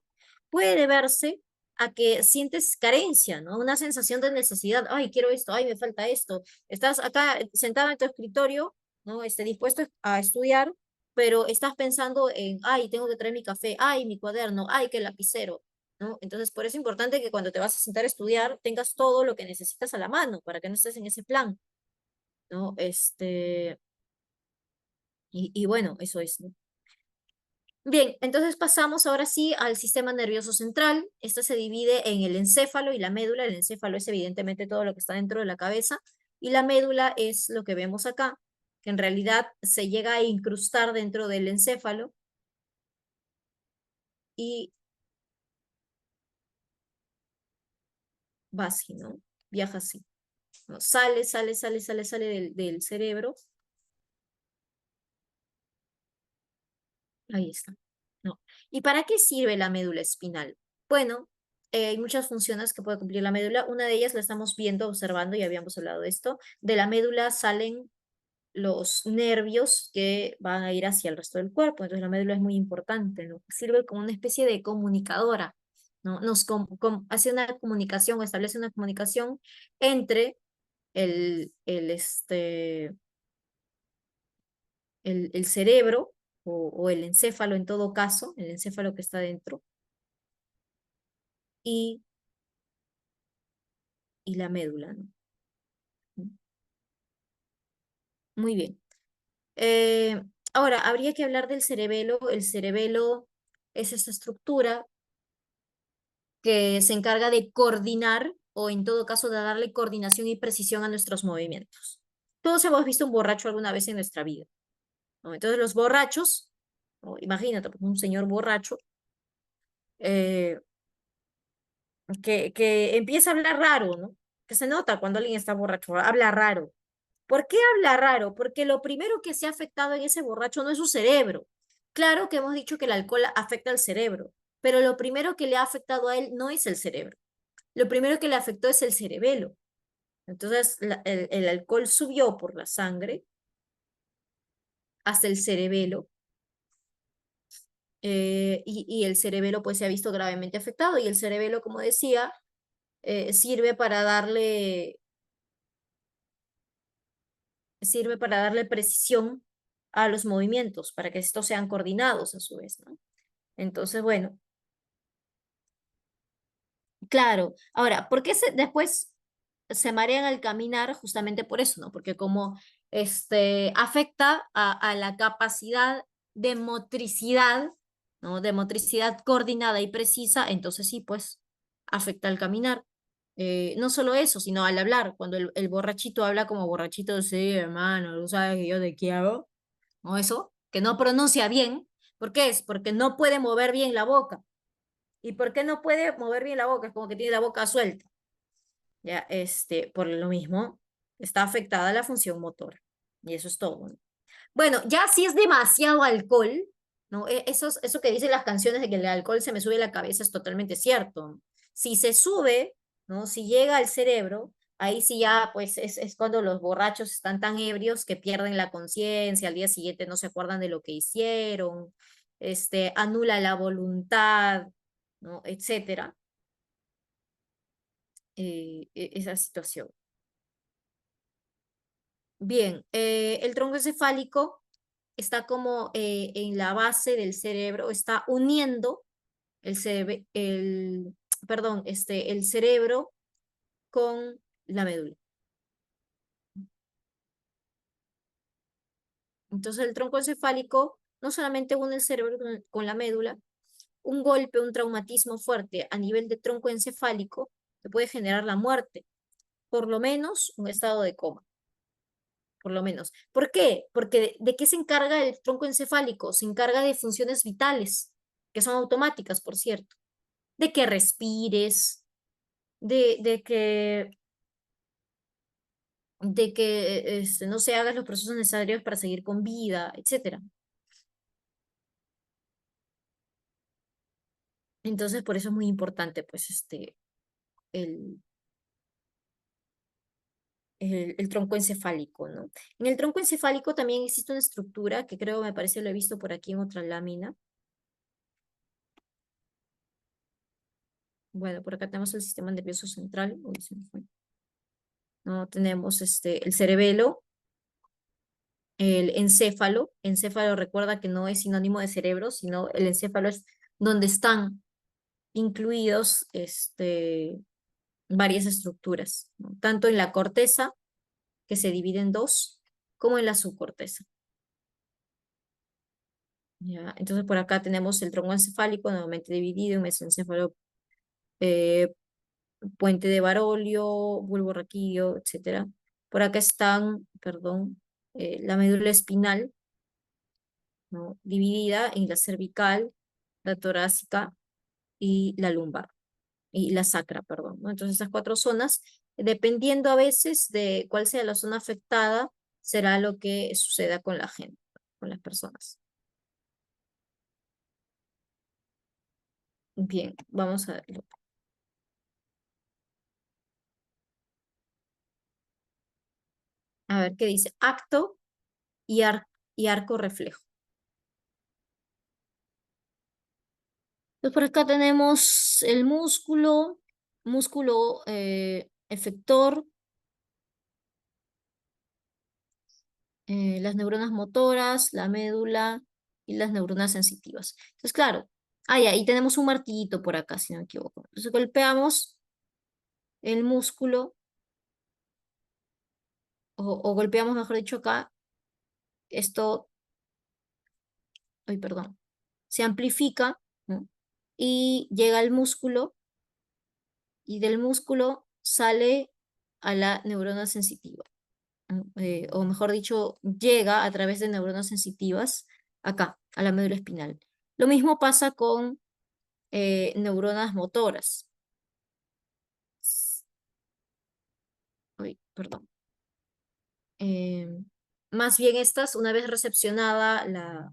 puede deberse a que sientes carencia, ¿no? Una sensación de necesidad. Ay, quiero esto, ay, me falta esto. Estás acá sentado en tu escritorio, ¿no? Dispuesto a estudiar, pero estás pensando en, ay, tengo que traer mi café, ay, mi cuaderno, ay, que el lapicero, ¿no? Entonces, por eso es importante que cuando te vas a sentar a estudiar, tengas todo lo que necesitas a la mano, para que no estés en ese plan, ¿no? Y bueno, eso es, ¿no? Bien, entonces pasamos ahora sí al sistema nervioso central. Este se divide en el encéfalo y la médula. El encéfalo es evidentemente todo lo que está dentro de la cabeza y la médula es lo que vemos acá, que en realidad se llega a incrustar dentro del encéfalo y va así, ¿no? Viaja así, ¿no? Sale del cerebro. Ahí está, ¿no? ¿Y para qué sirve la médula espinal? Bueno, hay muchas funciones que puede cumplir la médula. Una de ellas la estamos viendo, observando, ya habíamos hablado de esto. De la médula salen los nervios que van a ir hacia el resto del cuerpo. Entonces la médula es muy importante, ¿no? Sirve como una especie de comunicadora, ¿no? Hace una comunicación o establece una comunicación entre el cerebro o el encéfalo en todo caso, el encéfalo que está dentro, y, y la médula, ¿no? Muy bien. Eh, Ahora, habría que hablar del cerebelo. El cerebelo es esta estructura que se encarga de coordinar o en todo caso de darle coordinación y precisión a nuestros movimientos. Todos hemos visto un borracho alguna vez en nuestra vida, ¿no? Entonces los borrachos, ¿no? Imagínate pues, un señor borracho eh, que empieza a hablar raro, ¿no? Que se nota cuando alguien está borracho, habla raro. ¿Por qué habla raro? Porque lo primero que se ha afectado en ese borracho no es su cerebro. Claro que hemos dicho que el alcohol afecta al cerebro, pero lo primero que le ha afectado a él no es el cerebro. Lo primero que le afectó es el cerebelo. Entonces, el alcohol subió por la sangre hasta el cerebelo, y el cerebelo pues se ha visto gravemente afectado y el cerebelo, como decía, sirve para darle precisión a los movimientos, para que estos sean coordinados a su vez, ¿no? Entonces, bueno, claro. Ahora, ¿por qué después se marean al caminar? Justamente por eso, ¿no? Porque como afecta a la capacidad de motricidad, ¿no? De motricidad coordinada y precisa, entonces sí, pues afecta al caminar. No solo eso, sino al hablar, cuando el borrachito habla como borrachito, sí, hermano, tú sabes que yo te quiero, ¿no? Eso, que no pronuncia bien. ¿Por qué es? Porque no puede mover bien la boca. ¿Y por qué no puede mover bien la boca? Es como que tiene la boca suelta. Ya, por lo mismo, está afectada la función motora. Y eso es todo, ¿no? Bueno, ya si es demasiado alcohol, ¿no? Eso que dicen las canciones de que el alcohol se me sube a la cabeza es totalmente cierto. Si se sube, ¿no? Si llega al cerebro, ahí sí ya, pues es cuando los borrachos están tan ebrios que pierden la conciencia, al día siguiente no se acuerdan de lo que hicieron, anula la voluntad, ¿no? Etcétera. Esa situación. Bien, el tronco encefálico está como en la base del cerebro, está uniendo perdón, el cerebro con la médula. Entonces el tronco encefálico no solamente une el cerebro con la médula, un golpe, un traumatismo fuerte a nivel de tronco encefálico te puede generar la muerte, por lo menos un estado de coma. Por lo menos. ¿Por qué? Porque ¿de qué se encarga el tronco encefálico? Se encarga de funciones vitales, que son automáticas, por cierto. De que respires, de que no se hagan los procesos necesarios para seguir con vida, etcétera. Entonces, por eso es muy importante, pues, el, el tronco encefálico, ¿no? En el tronco encefálico también existe una estructura que creo, me parece, lo he visto por aquí en otra lámina. Bueno, por acá tenemos el sistema nervioso central. Uy, se me fue. No, tenemos el cerebelo, el encéfalo. Encéfalo, recuerda que no es sinónimo de cerebro, sino el encéfalo es donde están incluidos varias estructuras, ¿no? Tanto en la corteza, que se divide en dos, como en la subcorteza. ¿Ya? Entonces por acá tenemos el tronco encefálico nuevamente dividido en mesencéfalo, eh, puente de Barolio, bulbo raquídeo, etcétera. Por acá están, perdón, la médula espinal, ¿no? Dividida en la cervical, la torácica y la lumbar, y la sacra, perdón, ¿no? Entonces esas cuatro zonas, dependiendo a veces de cuál sea la zona afectada, será lo que suceda con la gente, con las personas. Bien, vamos a verlo. A ver qué dice. Acto y, y arco reflejo. Entonces por acá tenemos el músculo efector, las neuronas motoras, la médula y las neuronas sensitivas. Entonces, claro, ahí tenemos un martillito por acá, si no me equivoco. Entonces golpeamos el músculo, o golpeamos, mejor dicho, acá, esto, ay, perdón, se amplifica, ¿no? Y llega al músculo, y del músculo sale a la neurona sensitiva. O mejor dicho, llega a través de neuronas sensitivas acá, a la médula espinal. Lo mismo pasa con neuronas motoras. Uy, perdón. Eh, Más bien estas, una vez recepcionada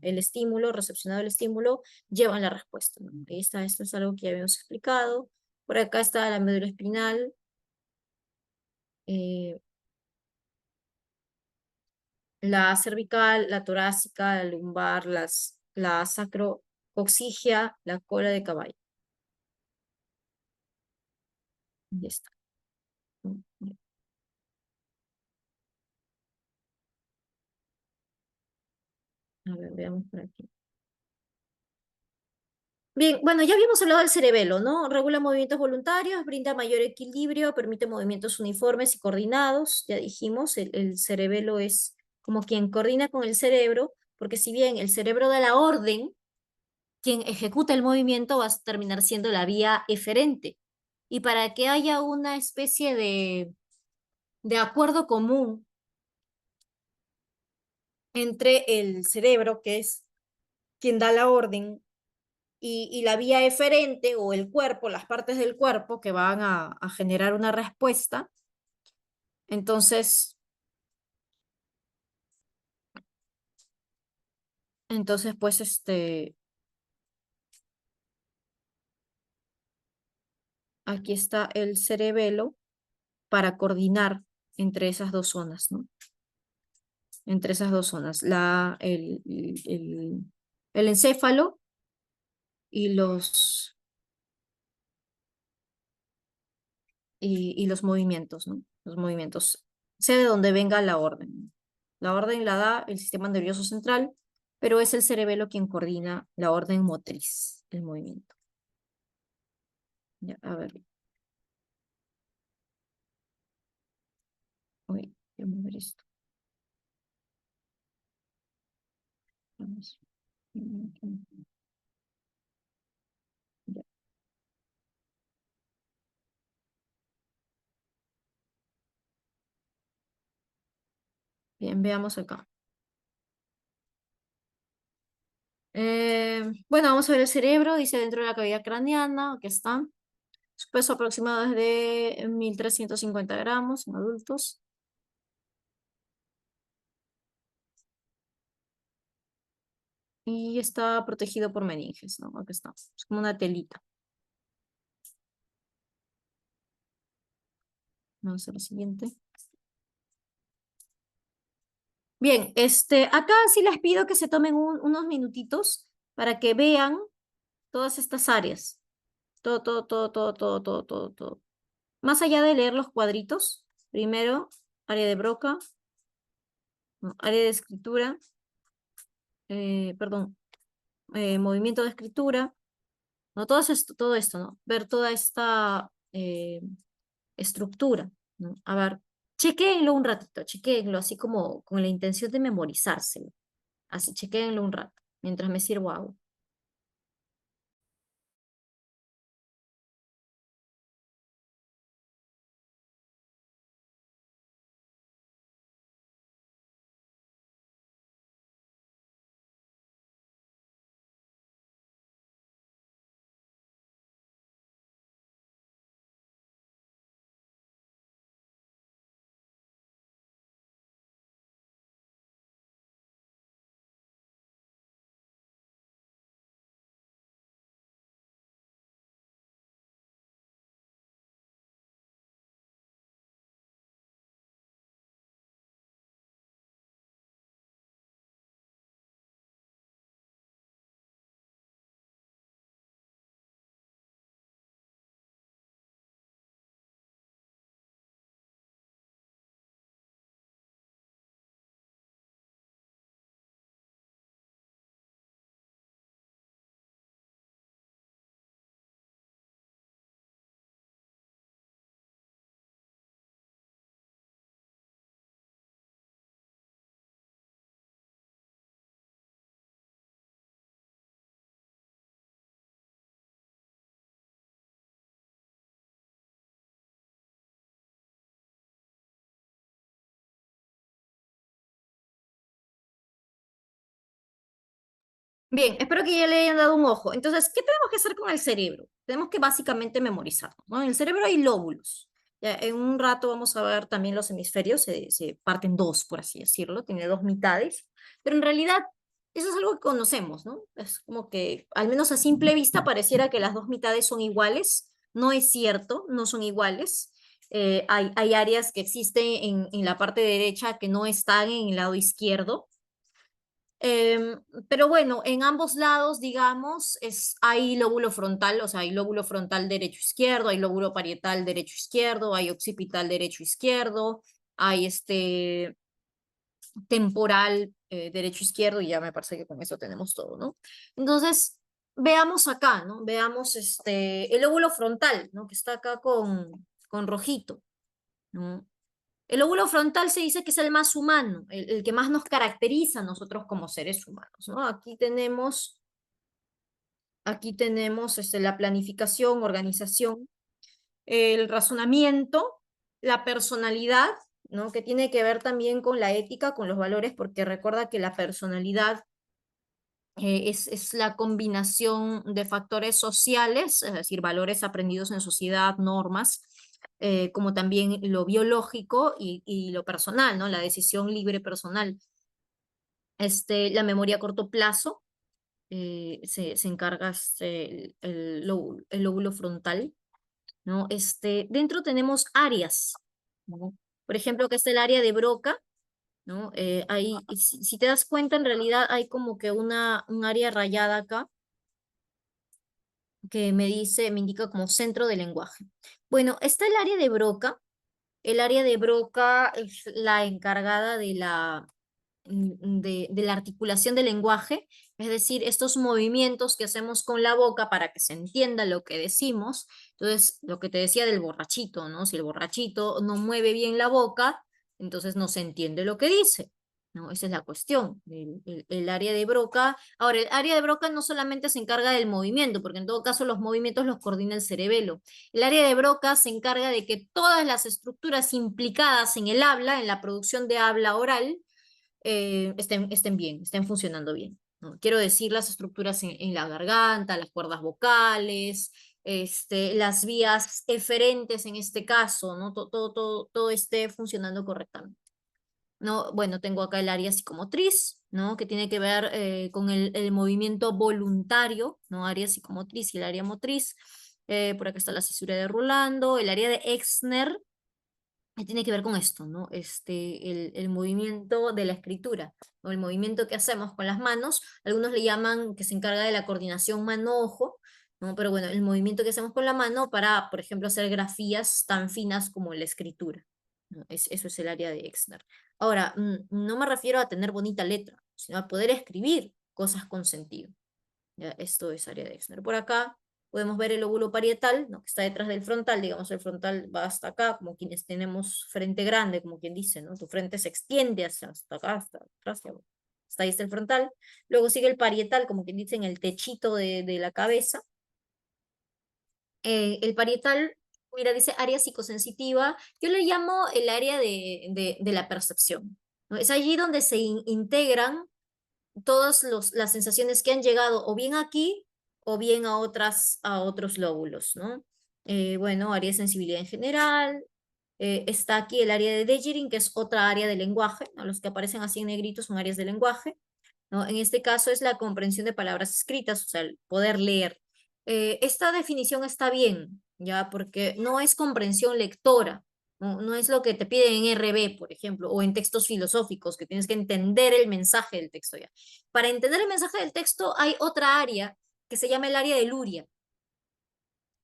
recepcionado el estímulo, llevan la respuesta, ¿no? Ahí está, esto es algo que ya habíamos explicado. Por acá está la médula espinal, eh, la cervical, la torácica, la lumbar, la sacrocoxigia, la cola de caballo. Ya está. A ver, veamos por aquí. Bien, bueno, ya habíamos hablado del cerebelo, ¿no? Regula movimientos voluntarios, brinda mayor equilibrio, permite movimientos uniformes y coordinados. Ya dijimos, el cerebelo es como quien coordina con el cerebro, porque si bien el cerebro da la orden, quien ejecuta el movimiento va a terminar siendo la vía eferente. y para que haya una especie de acuerdo común entre el cerebro, que es quien da la orden, y la vía eferente o el cuerpo, las partes del cuerpo que van a generar una respuesta. Entonces, pues, aquí está el cerebelo para coordinar entre esas dos zonas, ¿no? Entre esas dos zonas, el encéfalo y y los movimientos, ¿no? Los movimientos. Sé de dónde venga la orden. La orden la da el sistema nervioso central, pero es el cerebelo quien coordina la orden motriz, el movimiento. Ya, a ver. Uy, voy a mover esto. Vamos. Ya. Bien, veamos acá. Bueno, vamos a ver el cerebro, dice dentro de la cavidad craneana, aquí está. Su peso aproximado es de 1350 gramos en adultos. Y está protegido por meninges, ¿no? Aquí está. Es como una telita. Vamos a lo siguiente. Bien, acá sí les pido que se tomen unos minutitos para que vean todas estas áreas. Todo, todo, todo, todo, todo, todo, todo, todo. Más allá de leer los cuadritos, primero, área de Broca, no, área de escritura, perdón, movimiento de escritura, no, todo esto, ¿no? Ver toda esta estructura, ¿no? A ver, chequéenlo un ratito, chequéenlo así como con la intención de memorizárselo. Así, chequéenlo un rato, mientras me sirvo agua. Bien, espero que ya le hayan dado un ojo. Entonces, ¿qué tenemos que hacer con el cerebro? Tenemos que básicamente memorizarlo, ¿no? En el cerebro hay lóbulos. Ya, en un rato vamos a ver también los hemisferios, se parten dos, por así decirlo, tiene dos mitades, pero en realidad eso es algo que conocemos, ¿no? Es como que, al menos a simple vista, pareciera que las dos mitades son iguales. No es cierto, no son iguales. Hay áreas que existen en la parte derecha que no están en el lado izquierdo. Pero bueno, en ambos lados, digamos, hay lóbulo frontal, o sea, hay lóbulo frontal derecho-izquierdo, hay lóbulo parietal derecho-izquierdo, hay occipital derecho-izquierdo, hay temporal derecho-izquierdo, y ya me parece que con eso tenemos todo, ¿no? Entonces, veamos acá, ¿no? Veamos el lóbulo frontal, ¿no? Que está acá con rojito, ¿no? El lóbulo frontal se dice que es el más humano, el que más nos caracteriza a nosotros como seres humanos, ¿no? Aquí tenemos la planificación, organización. el razonamiento, la personalidad, ¿no? Que tiene que ver también con la ética, con los valores, porque recuerda que la personalidad es la combinación de factores sociales, es decir, valores aprendidos en sociedad, normas, como también lo biológico y lo personal, ¿no? La decisión libre personal. La memoria a corto plazo se encarga el lóbulo frontal, ¿no? Dentro tenemos áreas, ¿no? Por ejemplo, que es el área de Broca, ¿no? Si te das cuenta, en realidad hay como que un área rayada acá que me indica como centro del lenguaje. Bueno, está el área de Broca. El área de Broca es la encargada de la articulación del lenguaje, es decir, estos movimientos que hacemos con la boca para que se entienda lo que decimos. Entonces, lo que te decía del borrachito, ¿no? Si el borrachito no mueve bien la boca, entonces no se entiende lo que dice, ¿no? Esa es la cuestión, el área de Broca. Ahora, el área de Broca no solamente se encarga del movimiento, porque en todo caso los movimientos los coordina el cerebelo. El área de Broca se encarga de que todas las estructuras implicadas en el habla, en la producción de habla oral, estén bien, estén funcionando bien, ¿no? Quiero decir, las estructuras en la garganta, las cuerdas vocales, las vías eferentes en este caso, ¿no? Todo esté funcionando correctamente. ¿No? Bueno, tengo acá el área psicomotriz, ¿no? Que tiene que ver con el movimiento voluntario, ¿no? Área psicomotriz y el área motriz. Por acá está la cesura de Rolando, el área de Exner, tiene que ver con esto, ¿no? El movimiento de la escritura, o el movimiento que hacemos con las manos, algunos le llaman que se encarga de la coordinación mano-ojo, ¿no? Pero bueno, el movimiento que hacemos con la mano para, por ejemplo, hacer grafías tan finas como la escritura, ¿no? Eso es el área de Exner. Ahora, no me refiero a tener bonita letra, sino a poder escribir cosas con sentido. Ya, esto es área de Exner. Por acá podemos ver el lóbulo parietal, ¿no? Que está detrás del frontal, digamos, el frontal va hasta acá, como quienes tenemos frente grande, como quien dice, ¿no? Tu frente se extiende hasta acá, hasta atrás, hasta ahí está el frontal. Luego sigue el parietal, como quien dice, en el techito de la cabeza. El parietal, mira, dice área psicosensitiva, yo le llamo el área de la percepción, ¿no? Es allí donde se integran todas las sensaciones que han llegado o bien aquí o bien a otros lóbulos, ¿no? Bueno, área de sensibilidad en general. Está aquí el área de Deggering, que es otra área de lenguaje, ¿no? Los que aparecen así en negrito son áreas de lenguaje, ¿no? En este caso es la comprensión de palabras escritas, o sea, el poder leer. Esta definición está bien, ¿ya? Porque no es comprensión lectora, ¿no? No es lo que te piden en RB, por ejemplo, o en textos filosóficos, que tienes que entender el mensaje del texto, ¿ya? Para entender el mensaje del texto hay otra área que se llama el área de Luria,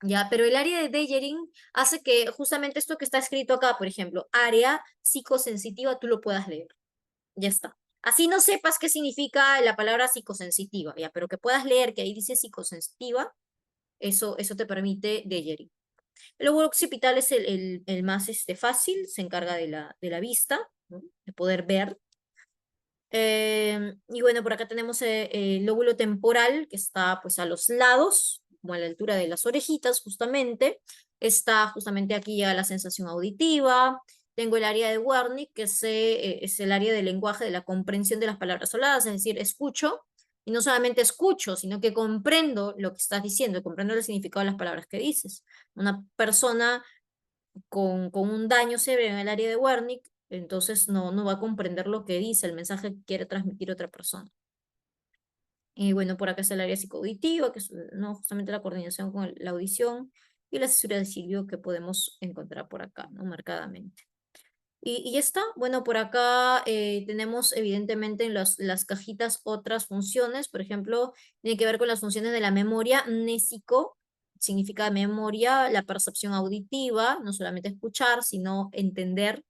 ¿ya? Pero el área de Deggering hace que justamente esto que está escrito acá, por ejemplo, área psicosensitiva, tú lo puedas leer. Ya está. Así no sepas qué significa la palabra psicosensitiva, ya, pero que puedas leer que ahí dice psicosensitiva, eso te permite Deggering. El lóbulo occipital es el más fácil, se encarga de la vista, ¿no? De poder ver. Y bueno, por acá tenemos el lóbulo temporal, que está pues a los lados, como a la altura de las orejitas, justamente. Está justamente aquí ya la sensación auditiva. Tengo el área de Wernicke, que es el área del lenguaje, de la comprensión de las palabras habladas, es decir, escucho, y no solamente escucho, sino que comprendo lo que estás diciendo, comprendo el significado de las palabras que dices. Una persona con un daño severo en el área de Wernicke, entonces no va a comprender lo que dice, el mensaje que quiere transmitir otra persona. Y bueno, por acá está el área psicoauditiva, que es ¿no? justamente la coordinación con la audición, y la cesura de Silvio que podemos encontrar por acá, ¿no? Marcadamente. Y ya está. Bueno, por acá tenemos evidentemente en las cajitas otras funciones. Por ejemplo, tiene que ver con las funciones de la memoria. Mnésico significa memoria, la percepción auditiva, no solamente escuchar, sino entender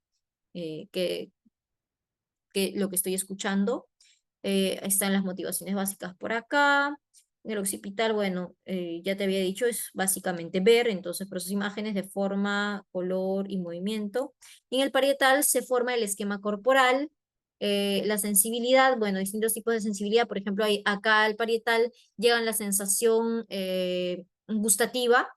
que lo que estoy escuchando. Están las motivaciones básicas por acá. En el occipital, bueno, ya te había dicho, es básicamente ver, entonces procesa imágenes de forma, color y movimiento. Y en el parietal se forma el esquema corporal, la sensibilidad, bueno, distintos tipos de sensibilidad, por ejemplo, acá al parietal llegan la sensación gustativa,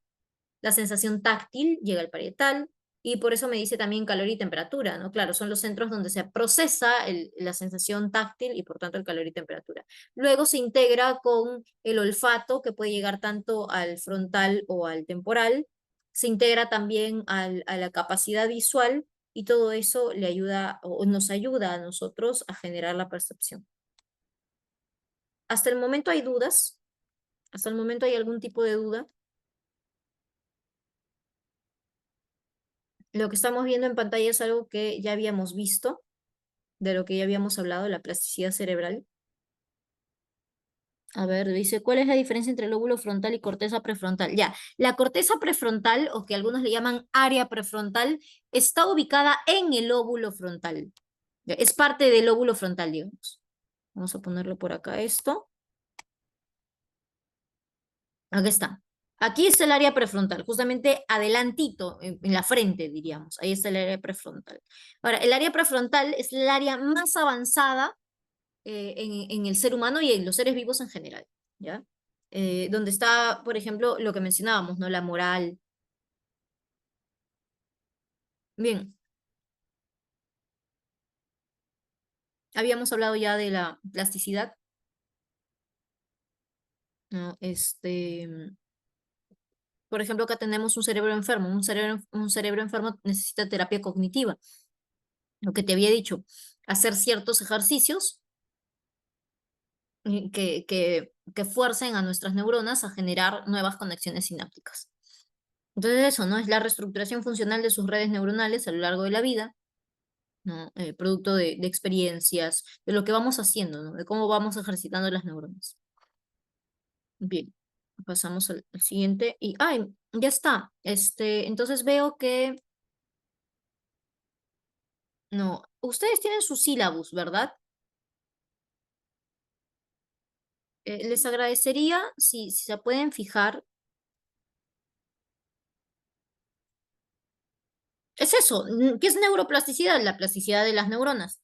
La sensación táctil llega al parietal, y por eso me dice también calor y temperatura, ¿no? Claro, son los centros donde se procesa la sensación táctil y por tanto el calor y temperatura. Luego se integra con el olfato, que puede llegar tanto al frontal o al temporal. Se integra también a la capacidad visual, y todo eso le ayuda o nos ayuda a nosotros a generar la percepción. ¿Hasta el momento hay dudas? ¿Hasta el momento hay algún tipo de duda? Lo que estamos viendo en pantalla es algo que ya habíamos visto, de lo que ya habíamos hablado, la plasticidad cerebral. A ver, dice, ¿cuál es la diferencia entre lóbulo frontal y corteza prefrontal? Ya, la corteza prefrontal, o que algunos le llaman área prefrontal, está ubicada en el lóbulo frontal. Ya, es parte del lóbulo frontal, digamos. Vamos a ponerlo por acá esto. Aquí está. Aquí está el área prefrontal, justamente adelantito, en la frente, diríamos. Ahí está el área prefrontal. Ahora, el área prefrontal es el área más avanzada en el ser humano y en los seres vivos en general, ¿ya? Donde está, por ejemplo, lo que mencionábamos, ¿no? La moral. Bien, habíamos hablado ya de la plasticidad, ¿no? Por ejemplo, acá tenemos un cerebro enfermo. Un cerebro enfermo necesita terapia cognitiva. Lo que te había dicho, hacer ciertos ejercicios que fuercen a nuestras neuronas a generar nuevas conexiones sinápticas. Entonces eso, ¿no? Es la reestructuración funcional de sus redes neuronales a lo largo de la vida, ¿no? Producto de experiencias, de lo que vamos haciendo, ¿no? De cómo vamos ejercitando las neuronas. Bien, pasamos al siguiente y, ¡ay! Ya está. Entonces veo que, no, ustedes tienen su sílabus, ¿verdad? Les agradecería si se pueden fijar. Es eso, ¿qué es neuroplasticidad? La plasticidad de las neuronas.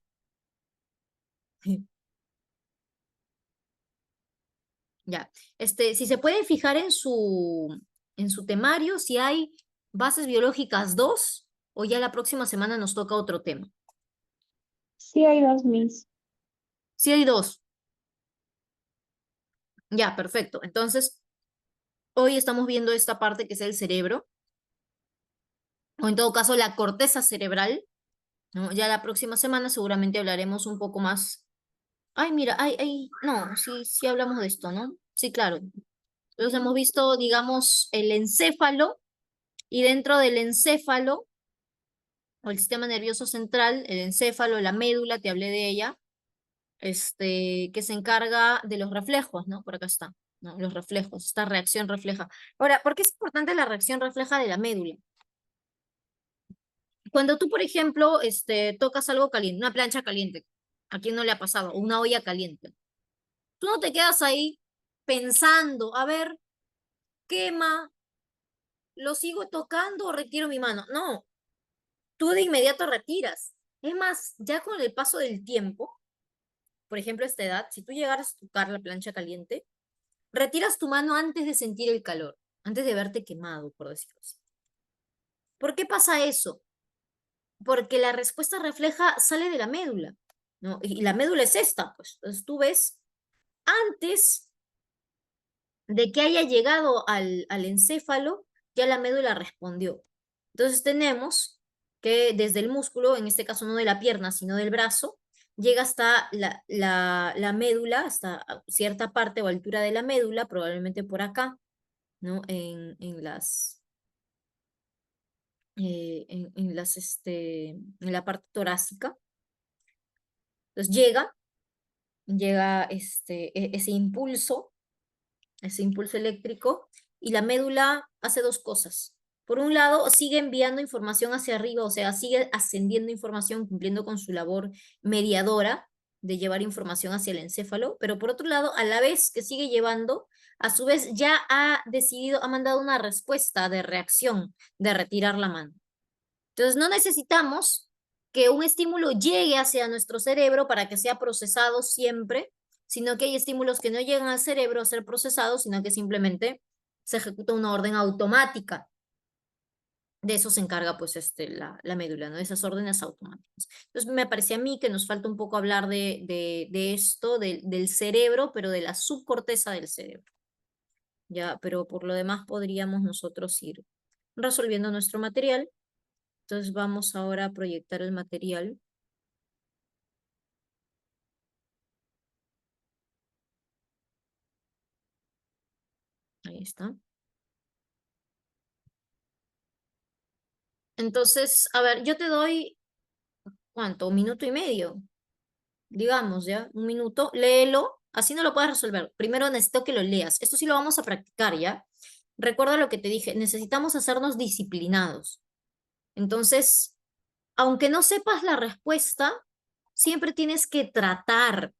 Ya, si se pueden fijar en su temario, si hay bases biológicas 2 o ya la próxima semana nos toca otro tema. Sí hay dos, Miss. Si hay dos, ya, perfecto. Entonces, hoy estamos viendo esta parte que es el cerebro, o en todo caso la corteza cerebral, ¿no? Ya la próxima semana seguramente hablaremos un poco más. Ay, mira, no, sí, sí hablamos de esto, ¿no? Sí, claro. Entonces hemos visto, digamos, el encéfalo, y dentro del encéfalo, o el sistema nervioso central, el encéfalo, la médula, te hablé de ella, que se encarga de los reflejos, ¿no? Por acá está, ¿no? Los reflejos, esta reacción refleja. Ahora, ¿por qué es importante la reacción refleja de la médula? Cuando tú, por ejemplo, tocas algo caliente, una plancha caliente, ¿a quién no le ha pasado? O una olla caliente. Tú no te quedas ahí pensando, a ver, quema, lo sigo tocando o retiro mi mano. No, tú de inmediato retiras. Es más, ya con el paso del tiempo, por ejemplo, a esta edad, si tú llegaras a tocar la plancha caliente, retiras tu mano antes de sentir el calor, antes de verte quemado, por decirlo así. ¿Por qué pasa eso? Porque la respuesta refleja sale de la médula, ¿no? Y la médula es esta, pues. Entonces tú ves, antes de que haya llegado al encéfalo, ya la médula respondió. Entonces tenemos que desde el músculo, en este caso no de la pierna, sino del brazo, llega hasta la médula, hasta cierta parte o altura de la médula, probablemente por acá, ¿no? En la parte torácica. Entonces llega ese impulso eléctrico, y la médula hace dos cosas. Por un lado, sigue enviando información hacia arriba, o sea, sigue ascendiendo información, cumpliendo con su labor mediadora de llevar información hacia el encéfalo, pero por otro lado, a la vez que sigue llevando, a su vez ya ha mandado una respuesta de reacción de retirar la mano. Entonces, no necesitamos que un estímulo llegue hacia nuestro cerebro para que sea procesado siempre, sino que hay estímulos que no llegan al cerebro a ser procesados, sino que simplemente se ejecuta una orden automática. de eso se encarga pues la médula, ¿no? De esas órdenes automáticas. Entonces me parece a mí que nos falta un poco hablar de esto, del cerebro, pero de la subcorteza del cerebro, ¿ya? Pero por lo demás podríamos nosotros ir resolviendo nuestro material. Entonces vamos ahora a proyectar el material. Ahí está. Entonces, a ver, yo te doy, ¿cuánto? 1 minuto y medio, digamos, ¿ya? 1 minuto, léelo, así no lo puedes resolver. Primero necesito que lo leas. Esto sí lo vamos a practicar, ¿ya? Recuerda lo que te dije, necesitamos hacernos disciplinados. Entonces, aunque no sepas la respuesta, siempre tienes que tratar.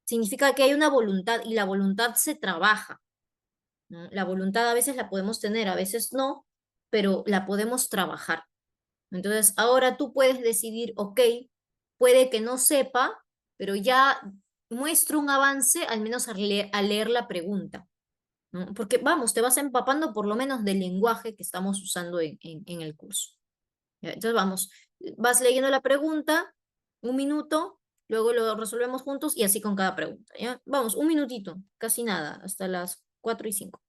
Significa que hay una voluntad y la voluntad se trabaja, ¿no? La voluntad a veces la podemos tener, a veces no, pero la podemos trabajar. Entonces, ahora tú puedes decidir, ok, puede que no sepa, pero ya muestro un avance, al menos al leer la pregunta, ¿no? Porque vamos, te vas empapando por lo menos del lenguaje que estamos usando en el curso. ¿Ya? Entonces, vamos, vas leyendo la pregunta, 1 minuto, luego lo resolvemos juntos y así con cada pregunta, ¿ya? Vamos, 1 minutito, casi nada, hasta las 4:05.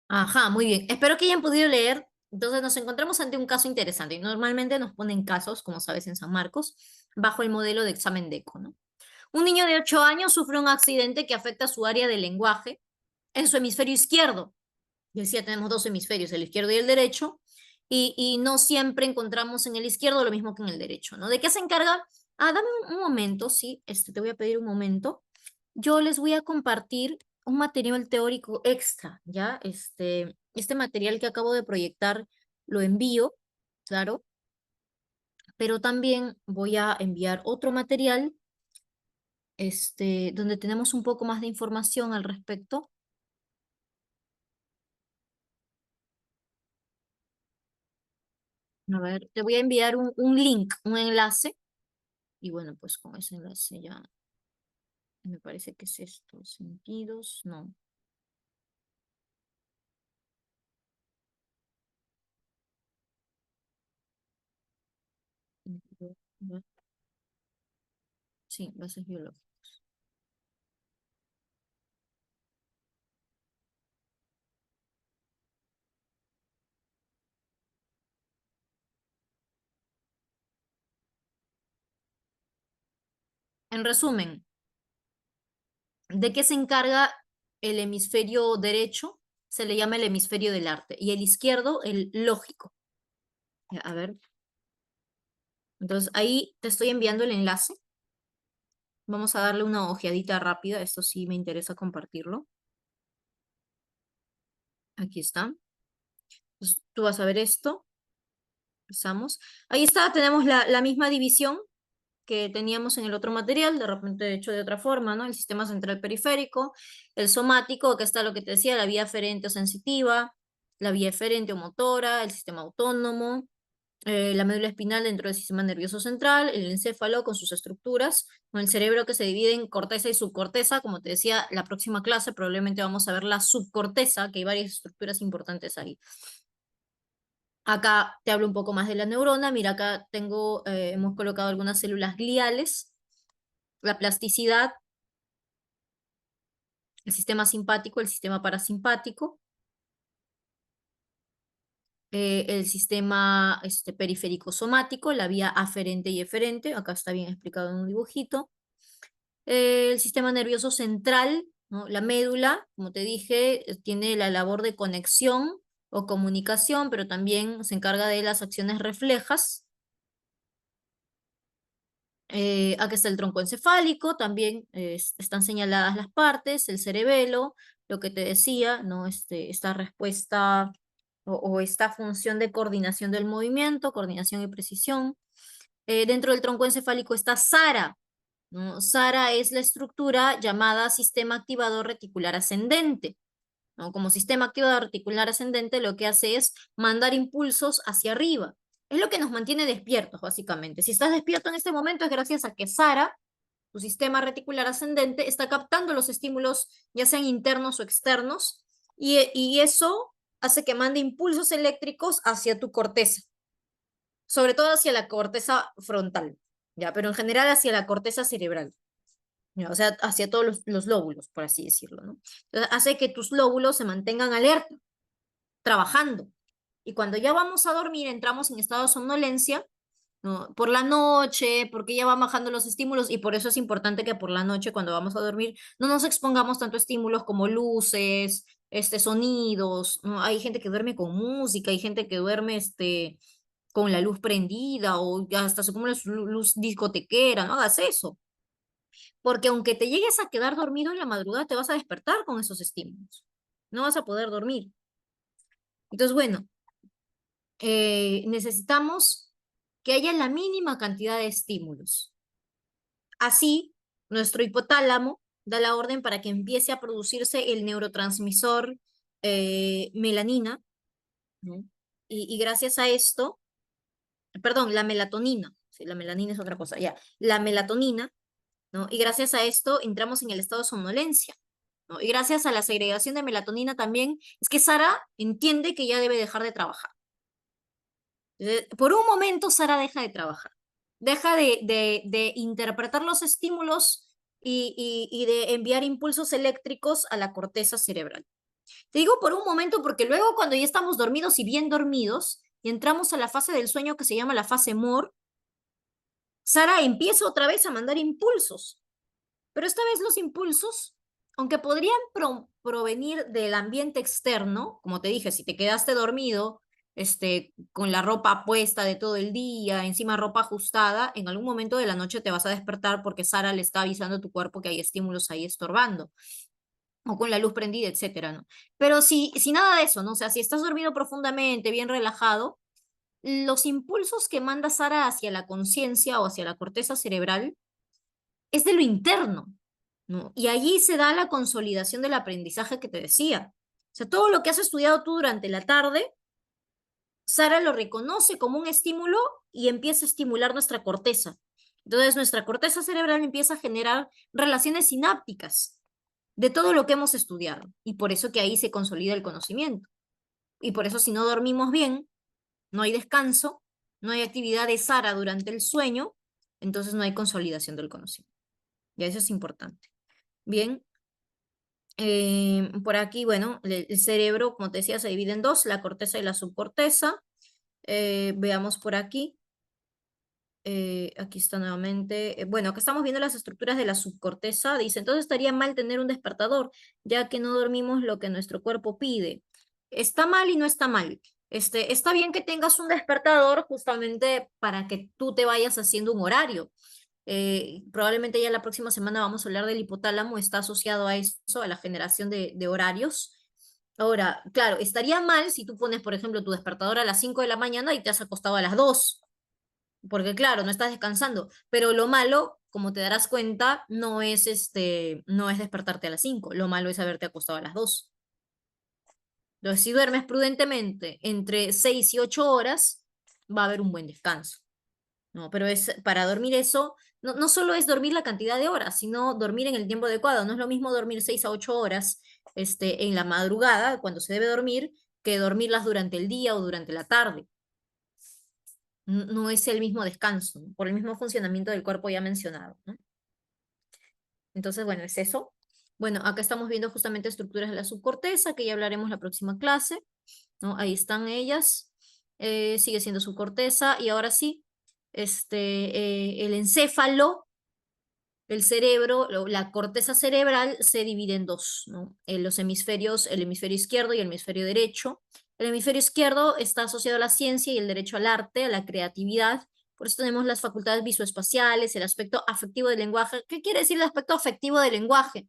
Ajá, muy bien. Espero que hayan podido leer. Entonces nos encontramos ante un caso interesante. Normalmente nos ponen casos, como sabes, en San Marcos, bajo el modelo de examen DECO, ¿no? Un niño de 8 años sufre un accidente que afecta su área de lenguaje en su hemisferio izquierdo. Yo decía, tenemos dos hemisferios, el izquierdo y el derecho, y no siempre encontramos en el izquierdo lo mismo que en el derecho, ¿no? ¿De qué se encarga? Ah, dame un momento, sí, te voy a pedir un momento. Yo les voy a compartir un material teórico extra, ¿ya? Este material que acabo de proyectar lo envío, claro, pero también voy a enviar otro material, donde tenemos un poco más de información al respecto. A ver, te voy a enviar un link, un enlace, y bueno, pues con ese enlace ya me parece que es esto, sentidos, no. Sí, bases biológicas. En resumen, ¿de qué se encarga el hemisferio derecho? Se le llama el hemisferio del arte y el izquierdo el lógico. Ya, a ver, entonces ahí te estoy enviando el enlace. Vamos a darle una ojeadita rápida, esto sí me interesa compartirlo. Aquí está. Entonces, tú vas a ver esto. Empezamos. Ahí está, tenemos la misma división que teníamos en el otro material, de repente hecho de otra forma, ¿no? El sistema central periférico, el somático, acá está lo que te decía, la vía aferente o sensitiva, la vía eferente o motora, el sistema autónomo, la médula espinal dentro del sistema nervioso central, el encéfalo con sus estructuras, ¿no? El cerebro que se divide en corteza y subcorteza, como te decía, la próxima clase probablemente vamos a ver la subcorteza, que hay varias estructuras importantes ahí. Acá te hablo un poco más de la neurona. Mira, acá hemos colocado algunas células gliales, la plasticidad, el sistema simpático, el sistema parasimpático, el sistema periférico somático, la vía aferente y eferente, acá está bien explicado en un dibujito, el sistema nervioso central, ¿no? La médula, como te dije, tiene la labor de conexión o comunicación, pero también se encarga de las acciones reflejas. Acá está el tronco encefálico, también están señaladas las partes, el cerebelo, lo que te decía, ¿no? Esta respuesta o esta función de coordinación del movimiento, coordinación y precisión. Dentro del tronco encefálico está SARA, ¿no? SARA es la estructura llamada sistema activador reticular ascendente, ¿no? Como sistema activador reticular ascendente lo que hace es mandar impulsos hacia arriba. Es lo que nos mantiene despiertos, básicamente. Si estás despierto en este momento es gracias a que SARA, tu sistema reticular ascendente, está captando los estímulos, ya sean internos o externos, y eso hace que mande impulsos eléctricos hacia tu corteza, sobre todo hacia la corteza frontal, ¿ya? Pero en general hacia la corteza cerebral, ¿ya? O sea, hacia todos los lóbulos, por así decirlo, ¿no? Entonces, hace que tus lóbulos se mantengan alerta, trabajando. Y cuando ya vamos a dormir, entramos en estado de somnolencia, ¿no? Por la noche, porque ya van bajando los estímulos y por eso es importante que por la noche, cuando vamos a dormir, no nos expongamos tanto a estímulos como luces, sonidos, ¿no? Hay gente que duerme con música, hay gente que duerme, con la luz prendida o hasta se pone luz discotequera, no hagas eso, porque aunque te llegues a quedar dormido en la madrugada, te vas a despertar con esos estímulos, no vas a poder dormir. Entonces, bueno, necesitamos que haya la mínima cantidad de estímulos. Así, nuestro hipotálamo da la orden para que empiece a producirse el neurotransmisor melanina, ¿no? Y gracias a esto, perdón, la melatonina, sí, la melanina es otra cosa, ya, la melatonina, ¿no? Y gracias a esto entramos en el estado de somnolencia, ¿no? Y gracias a la segregación de melatonina también, es que Sara entiende que ya debe dejar de trabajar. Por un momento Sara deja de trabajar, deja de interpretar los estímulos y de enviar impulsos eléctricos a la corteza cerebral. Te digo por un momento porque luego cuando ya estamos dormidos y bien dormidos y entramos a la fase del sueño que se llama la fase MOR, Sara empieza otra vez a mandar impulsos, pero esta vez los impulsos, aunque podrían provenir del ambiente externo, como te dije, si te quedaste dormido, con la ropa puesta de todo el día, encima ropa ajustada, en algún momento de la noche te vas a despertar porque Sara le está avisando a tu cuerpo que hay estímulos ahí estorbando, o con la luz prendida, etcétera, ¿no? Pero si nada de eso, ¿no? O sea, si estás dormido profundamente, bien relajado, los impulsos que manda Sara hacia la conciencia o hacia la corteza cerebral es de lo interno, ¿no? Y allí se da la consolidación del aprendizaje que te decía. O sea, todo lo que has estudiado tú durante la tarde, Sara lo reconoce como un estímulo y empieza a estimular nuestra corteza. Entonces, nuestra corteza cerebral empieza a generar relaciones sinápticas de todo lo que hemos estudiado. Y por eso que ahí se consolida el conocimiento. Y por eso si no dormimos bien, no hay descanso, no hay actividad de Sara durante el sueño, entonces no hay consolidación del conocimiento. Y eso es importante. Bien, por aquí, bueno, el cerebro, como te decía, se divide en dos, la corteza y la subcorteza. Veamos por aquí. Aquí está nuevamente. Bueno, acá estamos viendo las estructuras de la subcorteza. Dice, entonces estaría mal tener un despertador, ya que no dormimos lo que nuestro cuerpo pide. Está mal y no está mal. Está bien que tengas un despertador justamente para que tú te vayas haciendo un horario. Probablemente ya la próxima semana vamos a hablar del hipotálamo, está asociado a eso, a la generación de horarios. Ahora, claro, estaría mal si tú pones, por ejemplo, tu despertador a las 5 de la mañana y te has acostado a las 2, porque claro, no estás descansando, pero lo malo, como te darás cuenta, no es despertarte a las 5, lo malo es haberte acostado a las 2. Entonces, si duermes prudentemente entre 6 y 8 horas, va a haber un buen descanso. No, pero para dormir eso, no solo es dormir la cantidad de horas, sino dormir en el tiempo adecuado. No es lo mismo dormir 6 a 8 horas, en la madrugada, cuando se debe dormir, que dormirlas durante el día o durante la tarde. No es el mismo descanso, ¿no? Por el mismo funcionamiento del cuerpo ya mencionado, ¿no? Entonces, bueno, es eso. Bueno, acá estamos viendo justamente estructuras de la subcorteza, que ya hablaremos la próxima clase, ¿no? Ahí están ellas. Sigue siendo subcorteza. Y ahora sí, el encéfalo, el cerebro, la corteza cerebral se divide en dos, ¿no? Los hemisferios, el hemisferio izquierdo y el hemisferio derecho. El hemisferio izquierdo está asociado a la ciencia y el derecho al arte, a la creatividad. Por eso tenemos las facultades visoespaciales, el aspecto afectivo del lenguaje. ¿Qué quiere decir el aspecto afectivo del lenguaje?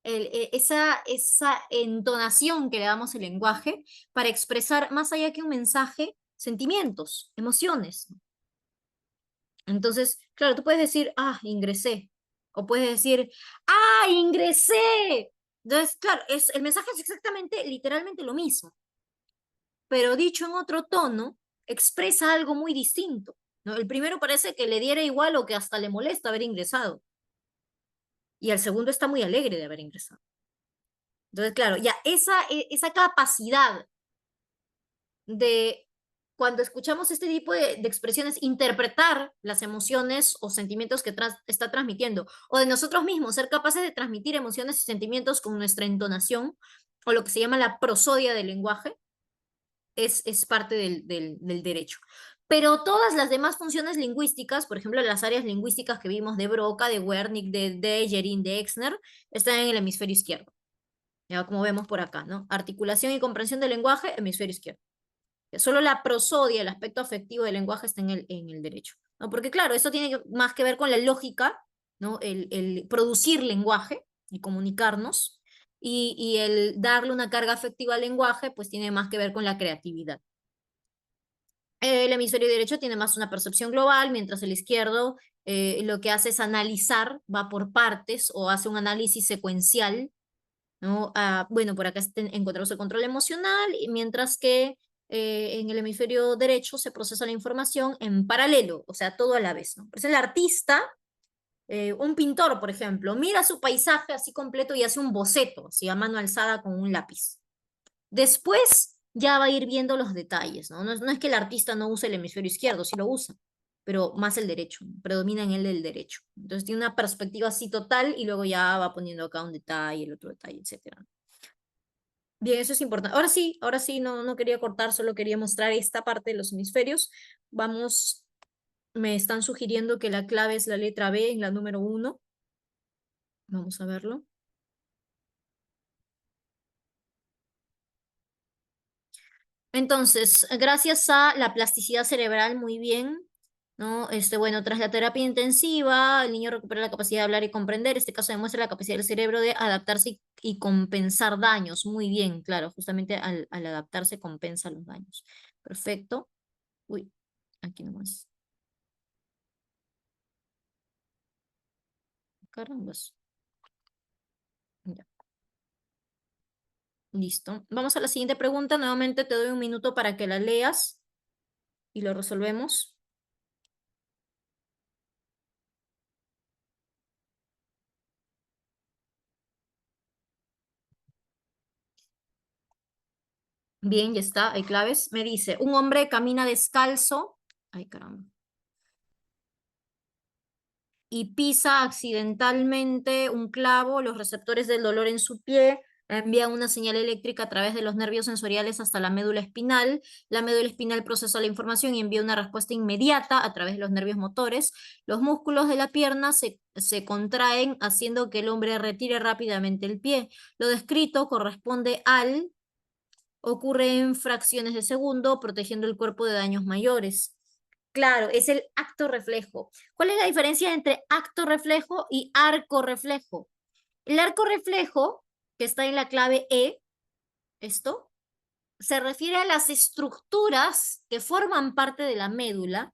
esa entonación que le damos al lenguaje para expresar más allá que un mensaje, sentimientos, emociones. Entonces, claro, tú puedes decir, ah, ingresé, o puedes decir, ah, ingresé. Entonces, claro, el mensaje es exactamente, literalmente lo mismo, pero dicho en otro tono, expresa algo muy distinto, ¿no? El primero parece que le diera igual o que hasta le molesta haber ingresado, y el segundo está muy alegre de haber ingresado. Entonces, claro, ya esa capacidad de, cuando escuchamos este tipo de expresiones, interpretar las emociones o sentimientos que está transmitiendo, o de nosotros mismos, ser capaces de transmitir emociones y sentimientos con nuestra entonación, o lo que se llama la prosodia del lenguaje, es parte del derecho. Pero todas las demás funciones lingüísticas, por ejemplo, las áreas lingüísticas que vimos de Broca, de Wernicke, de Gerin, de Exner, están en el hemisferio izquierdo. Ya como vemos por acá, ¿no? Articulación y comprensión del lenguaje, hemisferio izquierdo. Solo la prosodia, el aspecto afectivo del lenguaje está en el derecho, ¿no? Porque claro, eso tiene más que ver con la lógica, ¿no? El producir lenguaje y comunicarnos, y el darle una carga afectiva al lenguaje, pues tiene más que ver con la creatividad. El hemisferio derecho tiene más una percepción global, mientras el izquierdo lo que hace es analizar, va por partes o hace un análisis secuencial, ¿no? Bueno, por acá encontramos el control emocional, y mientras que en el hemisferio derecho se procesa la información en paralelo, o sea, todo a la vez, ¿no? Por eso el artista, un pintor, por ejemplo, mira su paisaje así completo y hace un boceto, así a mano alzada con un lápiz. Después ya va a ir viendo los detalles, ¿no? No es que el artista no use el hemisferio izquierdo, sí lo usa, pero más el derecho, ¿no? Predomina en él el derecho. Entonces tiene una perspectiva así total y luego ya va poniendo acá un detalle, el otro detalle, etcétera. Bien, eso es importante. Ahora sí, no quería cortar, solo quería mostrar esta parte de los hemisferios. Vamos, me están sugiriendo que la clave es la letra B en la número 1. Vamos a verlo. Entonces, gracias a la plasticidad cerebral, muy bien, ¿no? Bueno, tras la terapia intensiva, el niño recupera la capacidad de hablar y comprender. Este caso demuestra la capacidad del cerebro de adaptarse y compensar daños. Muy bien, claro, justamente al adaptarse compensa los daños. Perfecto. Uy, aquí nomás. Carambas. Ya, listo. Vamos a la siguiente pregunta. Nuevamente te doy un minuto para que la leas y lo resolvemos. Bien, ya está, hay claves. Me dice, un hombre camina descalzo. Ay, caramba. Y pisa accidentalmente un clavo, los receptores del dolor en su pie envían una señal eléctrica a través de los nervios sensoriales hasta la médula espinal procesa la información y envía una respuesta inmediata a través de los nervios motores, los músculos de la pierna se contraen haciendo que el hombre retire rápidamente el pie. Lo descrito corresponde ocurre en fracciones de segundo, protegiendo el cuerpo de daños mayores. Claro, es el acto reflejo. ¿Cuál es la diferencia entre acto reflejo y arco reflejo? El arco reflejo, que está en la clave E, esto, se refiere a las estructuras que forman parte de la médula,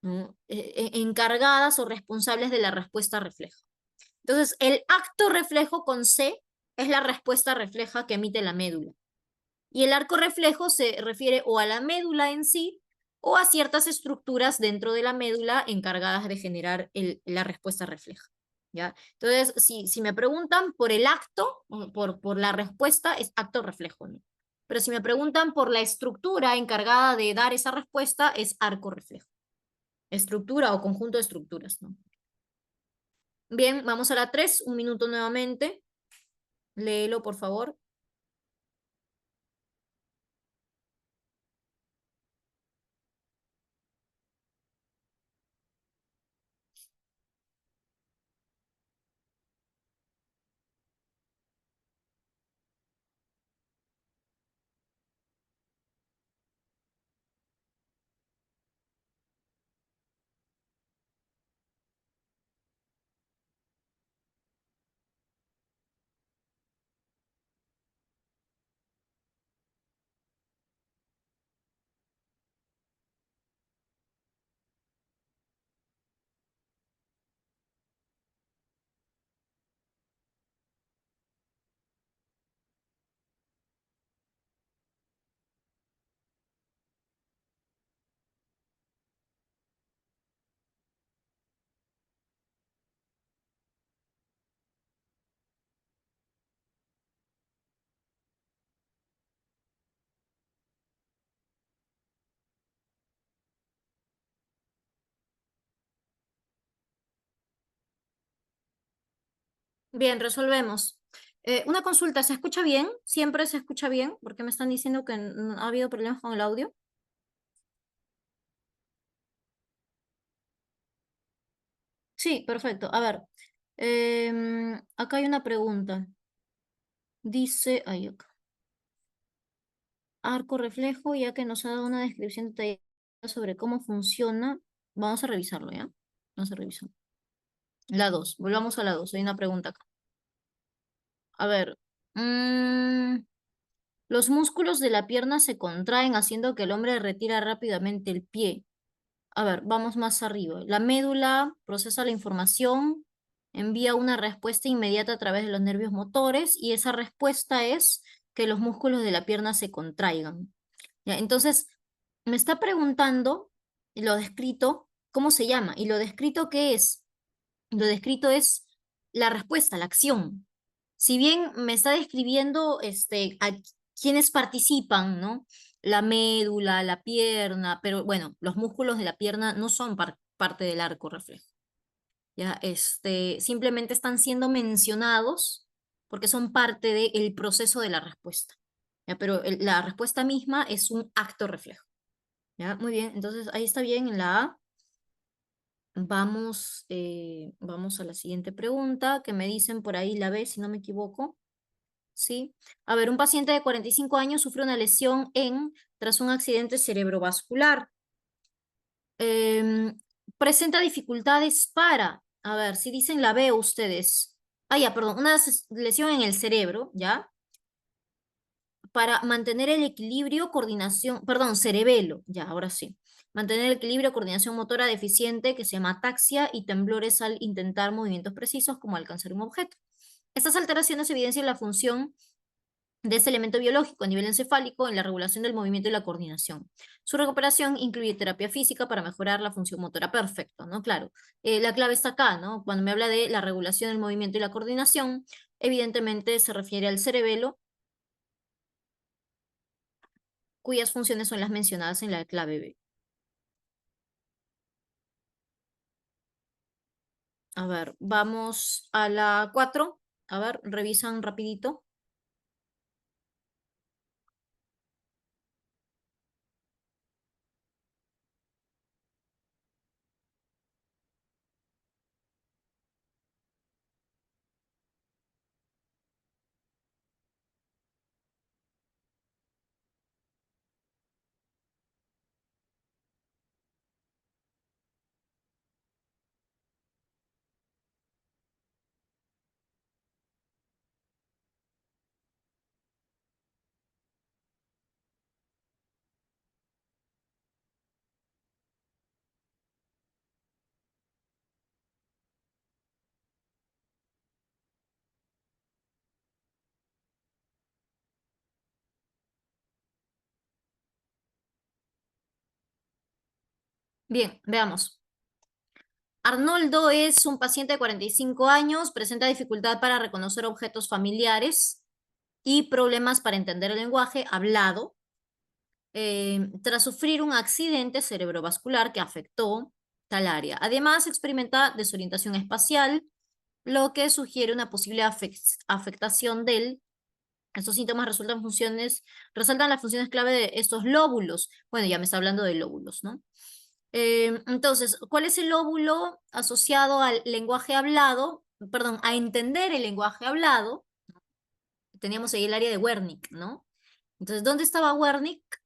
¿no? Encargadas o responsables de la respuesta refleja. Entonces, el acto reflejo con C es la respuesta refleja que emite la médula. Y el arco reflejo se refiere o a la médula en sí o a ciertas estructuras dentro de la médula encargadas de generar la respuesta refleja. ¿Ya? Entonces, si me preguntan por el acto, por la respuesta, es acto reflejo, ¿no? Pero si me preguntan por la estructura encargada de dar esa respuesta, es arco reflejo. Estructura o conjunto de estructuras, ¿no? Bien, vamos a la 3, un minuto nuevamente. Léelo, por favor. Bien, resolvemos. Una consulta, ¿se escucha bien? ¿Siempre se escucha bien? Porque me están diciendo que ha habido problemas con el audio. Sí, perfecto. A ver, acá hay una pregunta. Dice, ay, acá. Arco reflejo, ya que nos ha dado una descripción detallada sobre cómo funciona. Vamos a revisarlo, ¿ya? Vamos a revisar. La 2, volvamos a la 2. Hay una pregunta acá. A ver, mm, los músculos de la pierna se contraen haciendo que el hombre retira rápidamente el pie. A ver, vamos más arriba. La médula procesa la información, envía una respuesta inmediata a través de los nervios motores y esa respuesta es que los músculos de la pierna se contraigan. Ya, entonces, me está preguntando lo descrito, ¿cómo se llama? ¿Y lo descrito qué es? Lo descrito es la respuesta, la acción. Si bien me está describiendo a quienes participan, ¿no? La médula, la pierna, pero bueno, los músculos de la pierna no son parte del arco reflejo. Ya, simplemente están siendo mencionados porque son parte del proceso de la respuesta. Ya, pero la respuesta misma es un acto reflejo. Ya, muy bien, entonces ahí está bien en la A. Vamos a la siguiente pregunta, que me dicen por ahí la B, si no me equivoco. ¿Sí? A ver, un paciente de 45 años sufre una lesión tras un accidente cerebrovascular. Em, Presenta dificultades a ver, si dicen la B ustedes. Ah, ya, perdón, una lesión en el cerebro, ¿ya? Para mantener el equilibrio, coordinación, perdón, cerebelo, ya, ahora sí. Mantener el equilibrio, coordinación motora deficiente, que se llama ataxia, y temblores al intentar movimientos precisos, como alcanzar un objeto. Estas alteraciones evidencian la función de ese elemento biológico a nivel encefálico en la regulación del movimiento y la coordinación. Su recuperación incluye terapia física para mejorar la función motora. Perfecto, ¿no? Claro, la clave está acá, ¿no? Cuando me habla de la regulación del movimiento y la coordinación, evidentemente se refiere al cerebelo, cuyas funciones son las mencionadas en la clave B. A ver, vamos a la 4. A ver, revisan rapidito. Bien, veamos. Arnoldo es un paciente de 45 años, presenta dificultad para reconocer objetos familiares y problemas para entender el lenguaje hablado, tras sufrir un accidente cerebrovascular que afectó tal área. Además, experimenta desorientación espacial, lo que sugiere una posible afectación del. Estos síntomas resaltan las funciones clave de estos lóbulos. Bueno, ya me está hablando de lóbulos, ¿no? Entonces, ¿cuál es el lóbulo asociado al lenguaje hablado? Perdón, a entender el lenguaje hablado. Teníamos ahí el área de Wernicke, ¿no? Entonces, ¿dónde estaba Wernicke?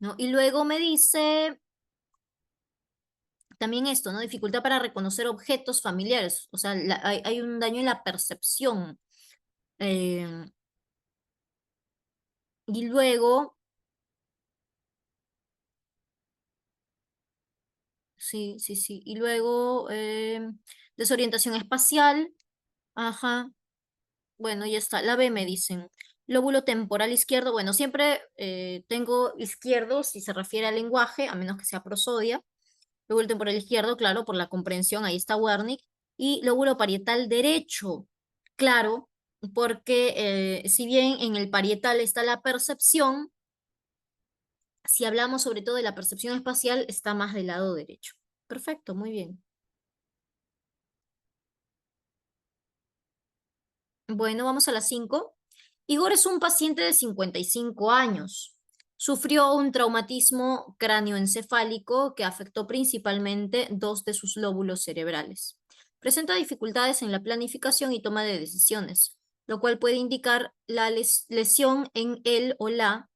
¿No? Y luego me dice también esto, ¿no? Dificultad para reconocer objetos familiares. O sea, hay un daño en la percepción. Eh, y luego, sí, sí, sí. Y luego, desorientación espacial. Ajá. Bueno, ya está. La B me dicen. Lóbulo temporal izquierdo. Bueno, siempre tengo izquierdo si se refiere al lenguaje, a menos que sea prosodia. Lóbulo temporal izquierdo, claro, por la comprensión, ahí está Wernicke. Y lóbulo parietal derecho, claro, porque si bien en el parietal está la percepción, si hablamos sobre todo de la percepción espacial, está más del lado derecho. Perfecto, muy bien. Bueno, vamos a las 5. Igor es un paciente de 55 años. Sufrió un traumatismo cráneoencefálico que afectó principalmente dos de sus lóbulos cerebrales. Presenta dificultades en la planificación y toma de decisiones, lo cual puede indicar la lesión en él o la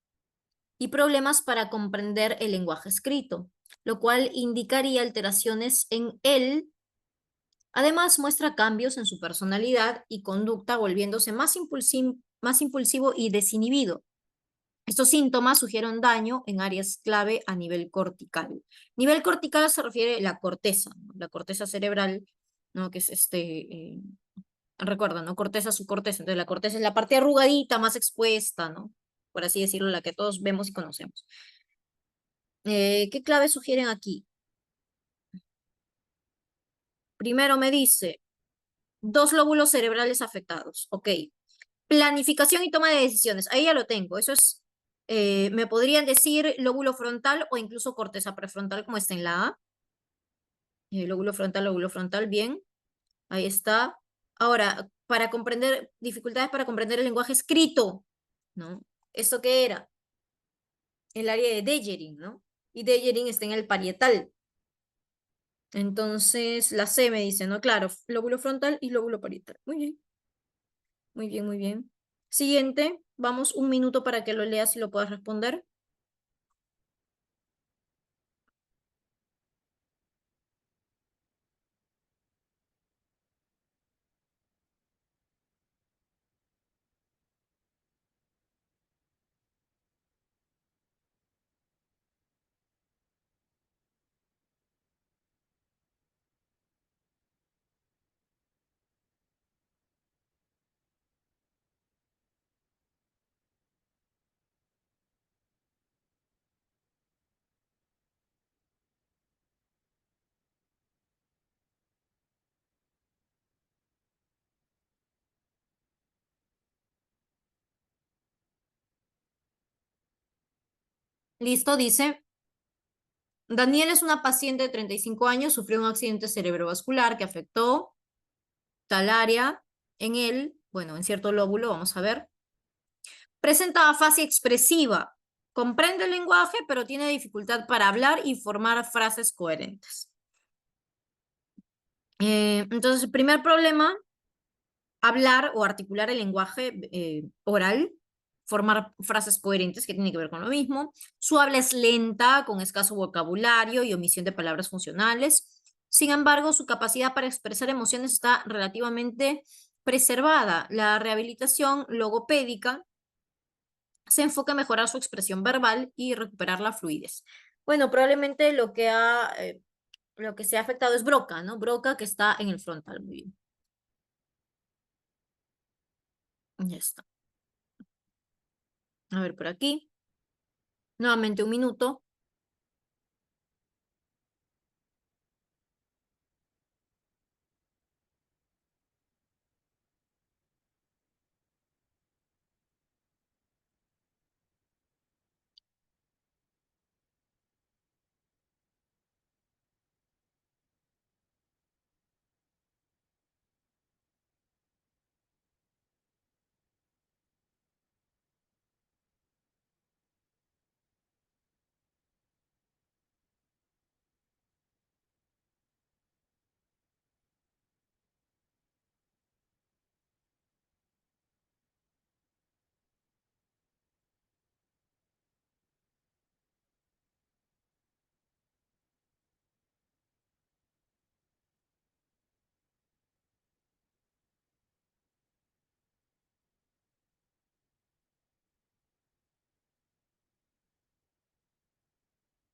y problemas para comprender el lenguaje escrito, lo cual indicaría alteraciones en él. Además, muestra cambios en su personalidad y conducta, volviéndose más impulsivo y desinhibido. Estos síntomas sugieren daño en áreas clave a nivel cortical. Nivel cortical se refiere a la corteza, ¿no? La corteza cerebral, ¿no? Que es recuerda, ¿no? Corteza, su corteza. Entonces, la corteza es la parte arrugadita, más expuesta, ¿no? Por así decirlo, la que todos vemos y conocemos. ¿Qué claves sugieren aquí? Primero me dice, dos lóbulos cerebrales afectados. Ok. Planificación y toma de decisiones. Ahí ya lo tengo. Eso es, me podrían decir lóbulo frontal o incluso corteza prefrontal como está en la A. Lóbulo frontal, bien. Ahí está. Ahora, para comprender, dificultades para comprender el lenguaje escrito, ¿no? ¿Esto qué era? El área de Deggering, ¿no? Y Deggering está en el parietal. Entonces, la C me dice, ¿no? Claro, lóbulo frontal y lóbulo parietal. Muy bien, muy bien, muy bien. Siguiente, vamos 1 minuto para que lo leas y lo puedas responder. Listo, dice, Daniel es una paciente de 35 años, sufrió un accidente cerebrovascular que afectó tal área en él, bueno, en cierto lóbulo, vamos a ver. Presenta afasia expresiva, comprende el lenguaje, pero tiene dificultad para hablar y formar frases coherentes. Entonces, el primer problema, hablar o articular el lenguaje oral, formar frases coherentes, que tiene que ver con lo mismo. Su habla es lenta, con escaso vocabulario y omisión de palabras funcionales. Sin embargo, su capacidad para expresar emociones está relativamente preservada. La rehabilitación logopédica se enfoca en mejorar su expresión verbal y recuperar la fluidez. Bueno, probablemente lo que se ha afectado es Broca, ¿no? Broca que está en el frontal, muy bien. Ya está. A ver, por aquí. Nuevamente 1 minuto.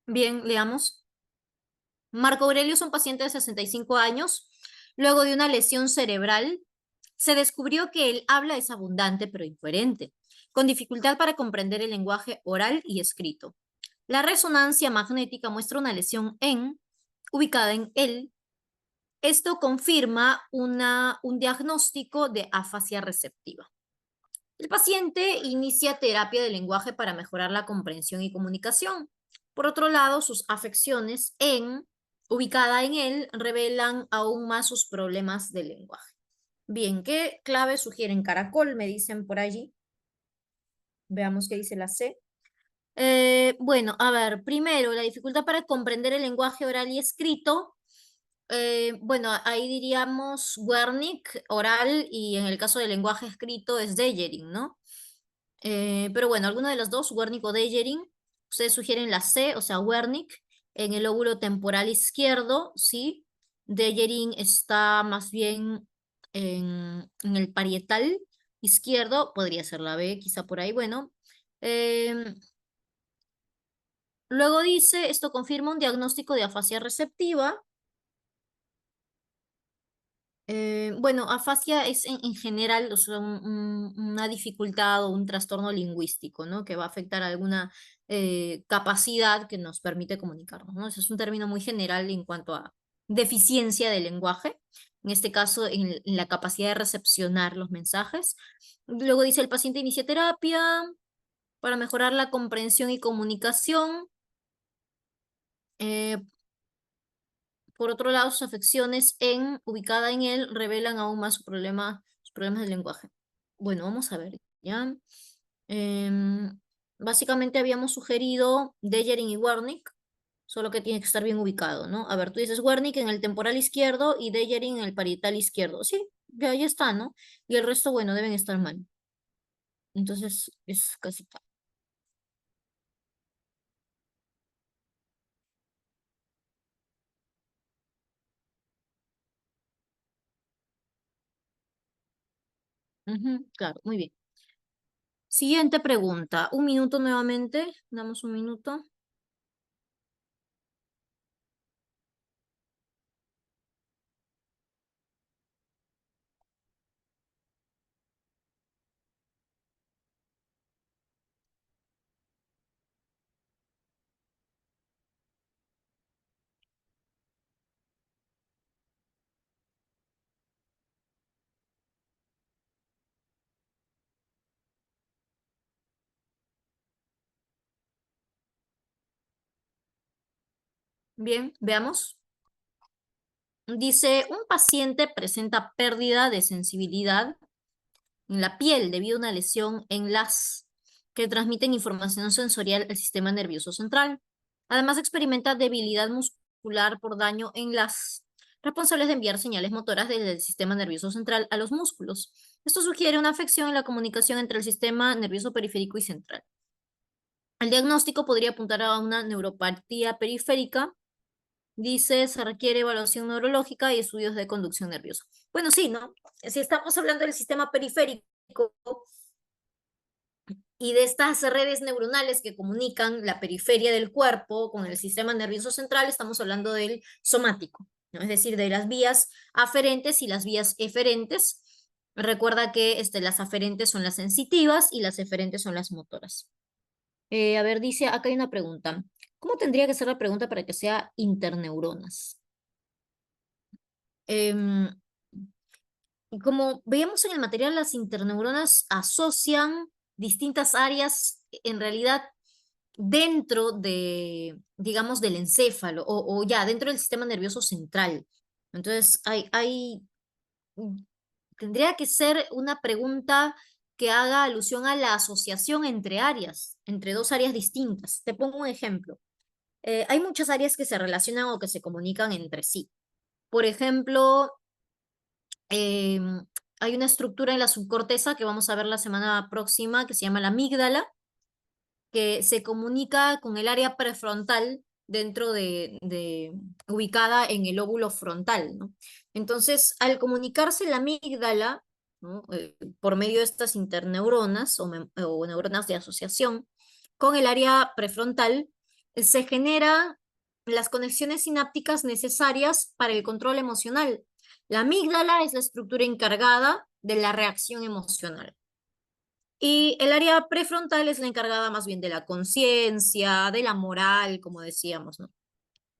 Bien, leamos. Marco Aurelio es un paciente de 65 años. Luego de una lesión cerebral, se descubrió que el habla es abundante pero incoherente, con dificultad para comprender el lenguaje oral y escrito. La resonancia magnética muestra una lesión ubicada en él. Esto confirma un diagnóstico de afasia receptiva. El paciente inicia terapia de lenguaje para mejorar la comprensión y comunicación. Por otro lado, sus afecciones ubicada en él revelan aún más sus problemas de lenguaje. Bien, ¿qué clave sugieren? Caracol, me dicen por allí. Veamos qué dice la C. Bueno, a ver, primero, la dificultad para comprender el lenguaje oral y escrito. Bueno, ahí diríamos Wernicke, oral, y en el caso del lenguaje escrito es Deggering, ¿no? Pero bueno, alguno de los dos, Wernicke o Deggering, ustedes sugieren la C, o sea, Wernicke, en el lóbulo temporal izquierdo, ¿sí? Deggering está más bien en el parietal izquierdo, podría ser la B, quizá por ahí, bueno. Em, Luego dice, esto confirma un diagnóstico de afasia receptiva. Bueno, afasia es en general, o sea, una dificultad o un trastorno lingüístico, ¿no? Que va a afectar alguna capacidad que nos permite comunicarnos, ¿no? Ese es un término muy general en cuanto a deficiencia del lenguaje, en este caso en la capacidad de recepcionar los mensajes. Luego dice, el paciente inicia terapia para mejorar la comprensión y comunicación. Eh, Por otro lado, sus afecciones ubicada en él revelan aún más sus problemas del lenguaje. Bueno, vamos a ver, ¿ya? Básicamente habíamos sugerido Deggering y Wernicke, solo que tiene que estar bien ubicado, ¿no? A ver, tú dices Wernicke en el temporal izquierdo y Deggering en el parietal izquierdo. Sí, ya ahí está, ¿no? Y el resto, bueno, deben estar mal. Entonces, es casi tal. Ujú, claro, muy bien. Siguiente pregunta. Un minuto nuevamente. Damos un minuto. Bien, veamos. Dice, un paciente presenta pérdida de sensibilidad en la piel debido a una lesión en las que transmiten información sensorial al sistema nervioso central. Además, experimenta debilidad muscular por daño en las responsables de enviar señales motoras desde el sistema nervioso central a los músculos. Esto sugiere una afección en la comunicación entre el sistema nervioso periférico y central. El diagnóstico podría apuntar a una neuropatía periférica. Dice, se requiere evaluación neurológica y estudios de conducción nerviosa. Bueno, sí, ¿no? Si estamos hablando del sistema periférico y de estas redes neuronales que comunican la periferia del cuerpo con el sistema nervioso central, estamos hablando del somático, ¿no? Es decir, de las vías aferentes y las vías eferentes. Recuerda que las aferentes son las sensitivas y las eferentes son las motoras. A ver, dice, acá hay una pregunta. ¿Cómo tendría que ser la pregunta para que sea interneuronas? Em, Y como veíamos en el material, las interneuronas asocian distintas áreas en realidad dentro de, digamos, del encéfalo o ya dentro del sistema nervioso central. Entonces, mm, tendría que ser una pregunta que haga alusión a la asociación entre áreas, entre dos áreas distintas. Te pongo un ejemplo. Hay muchas áreas que se relacionan o que se comunican entre sí. Por ejemplo, hay una estructura en la subcorteza que vamos a ver la semana próxima que se llama la amígdala, que se comunica con el área prefrontal dentro ubicada en el óvulo frontal, ¿no? Entonces, al comunicarse la amígdala, ¿no? Por medio de estas interneuronas o neuronas de asociación con el área prefrontal, se generan las conexiones sinápticas necesarias para el control emocional. La amígdala es la estructura encargada de la reacción emocional. Y el área prefrontal es la encargada más bien de la conciencia, de la moral, como decíamos, ¿no?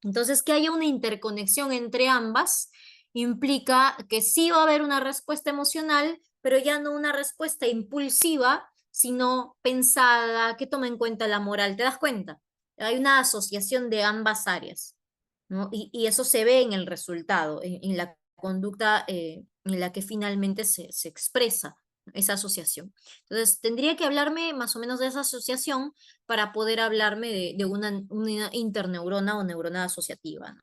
Entonces, que haya una interconexión entre ambas implica que sí va a haber una respuesta emocional, pero ya no una respuesta impulsiva, sino pensada, que toma en cuenta la moral. ¿Te das cuenta? Hay una asociación de ambas áreas, ¿no? Y eso se ve en el resultado, en la conducta en la que finalmente se expresa esa asociación. Entonces, tendría que hablarme más o menos de esa asociación para poder hablarme de una interneurona o neurona asociativa, ¿no?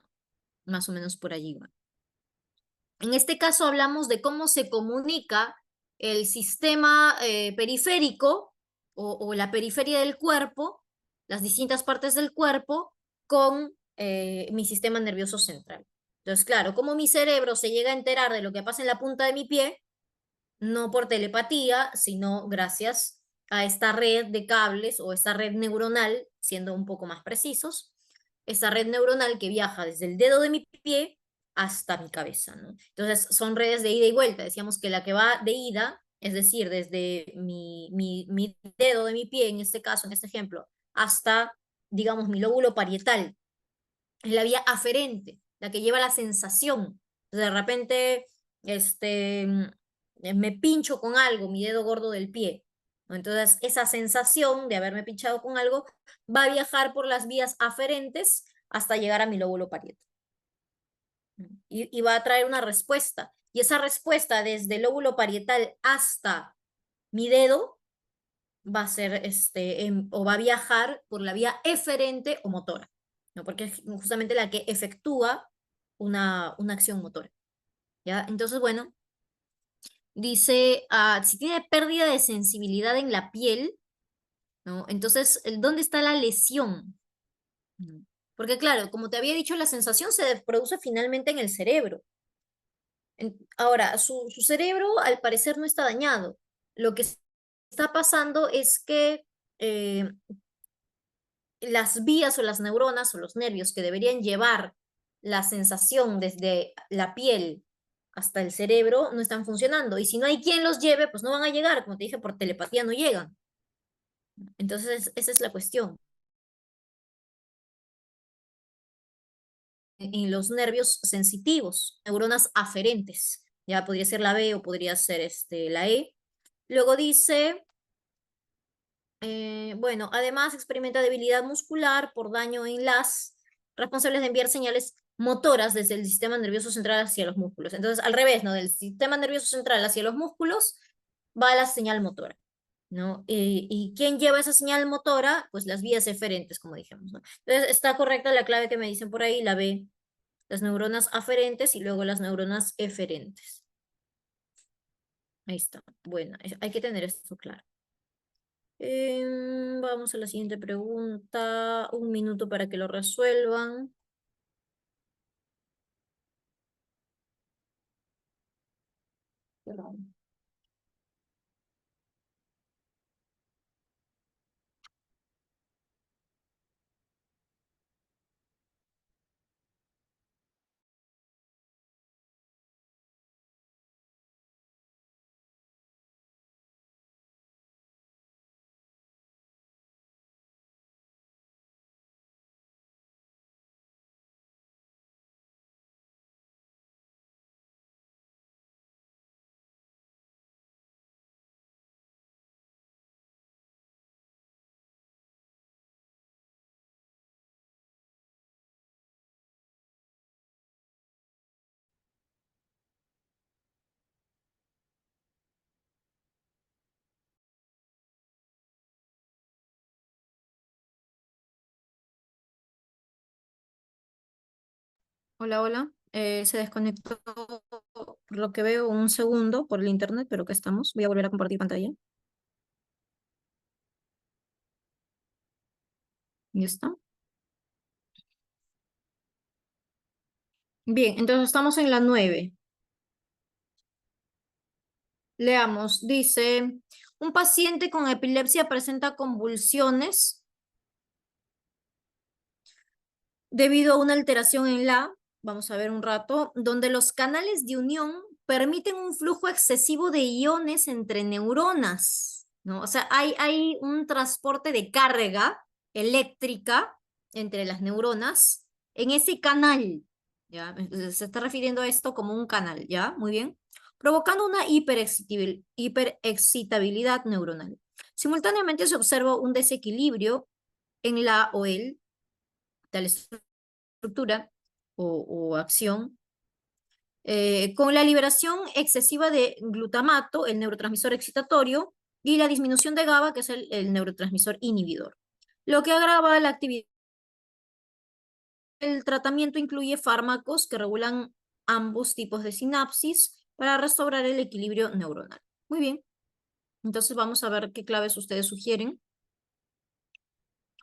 Más o menos por allí va. En este caso hablamos de cómo se comunica el sistema periférico o la periferia del cuerpo, las distintas partes del cuerpo, con mi sistema nervioso central. Entonces, claro, como mi cerebro se llega a enterar de lo que pasa en la punta de mi pie, no por telepatía, sino gracias a esta red de cables o esta red neuronal, siendo un poco más precisos, esta red neuronal que viaja desde el dedo de mi pie hasta mi cabeza, ¿no? Entonces son redes de ida y vuelta. Decíamos que la que va de ida, es decir, desde mi dedo de mi pie, en este caso, en este ejemplo, hasta, digamos, mi lóbulo parietal, es la vía aferente, la que lleva la sensación. De repente, me pincho con algo, mi dedo gordo del pie. ¿No? Entonces, esa sensación de haberme pinchado con algo va a viajar por las vías aferentes hasta llegar a mi lóbulo parietal. Y va a traer una respuesta. Y esa respuesta desde el lóbulo parietal hasta mi dedo va a ser, o va a viajar por la vía eferente o motora, ¿no? Porque es justamente la que efectúa una acción motora, ¿ya? Entonces, bueno, dice, si tiene pérdida de sensibilidad en la piel, ¿no? Entonces, ¿dónde está la lesión? Porque claro, como te había dicho, la sensación se produce finalmente en el cerebro. Ahora, su cerebro al parecer no está dañado. Lo que está pasando es que las vías o las neuronas o los nervios que deberían llevar la sensación desde la piel hasta el cerebro no están funcionando. Y si no hay quien los lleve, pues no van a llegar. Como te dije, por telepatía no llegan. Entonces, esa es la cuestión. En los nervios sensitivos, neuronas aferentes. Ya podría ser la B o podría ser la E. Luego dice, bueno, además experimenta debilidad muscular por daño en las responsables de enviar señales motoras desde el sistema nervioso central hacia los músculos. Entonces, al revés, ¿no? Del sistema nervioso central hacia los músculos va la señal motora, ¿no? ¿Y quién lleva esa señal motora? Pues las vías eferentes, como dijimos, ¿no? Entonces, está correcta la clave que me dicen por ahí, la B, las neuronas aferentes y luego las neuronas eferentes. Ahí está. Bueno, hay que tener esto claro. Vamos a la siguiente pregunta. Un minuto para que lo resuelvan. Perdón. Hola, hola. Se desconectó por lo que veo un segundo por el internet, pero acá estamos. Voy a volver a compartir pantalla. Ya está. Bien, entonces estamos en la 9. Leamos. Dice, un paciente con epilepsia presenta convulsiones debido a una alteración en vamos a ver un rato, donde los canales de unión permiten un flujo excesivo de iones entre neuronas, ¿no? O sea, hay un transporte de carga eléctrica entre las neuronas en ese canal, ¿ya? Se está refiriendo a esto como un canal, ¿ya? Muy bien. Provocando una hiperexcitabilidad neuronal. Simultáneamente se observa un desequilibrio en la o el tal estructura o acción con la liberación excesiva de glutamato, el neurotransmisor excitatorio, y la disminución de GABA, que es el neurotransmisor inhibidor, lo que agrava la actividad. El tratamiento incluye fármacos que regulan ambos tipos de sinapsis para restaurar el equilibrio neuronal. Muy bien, entonces vamos a ver qué claves ustedes sugieren.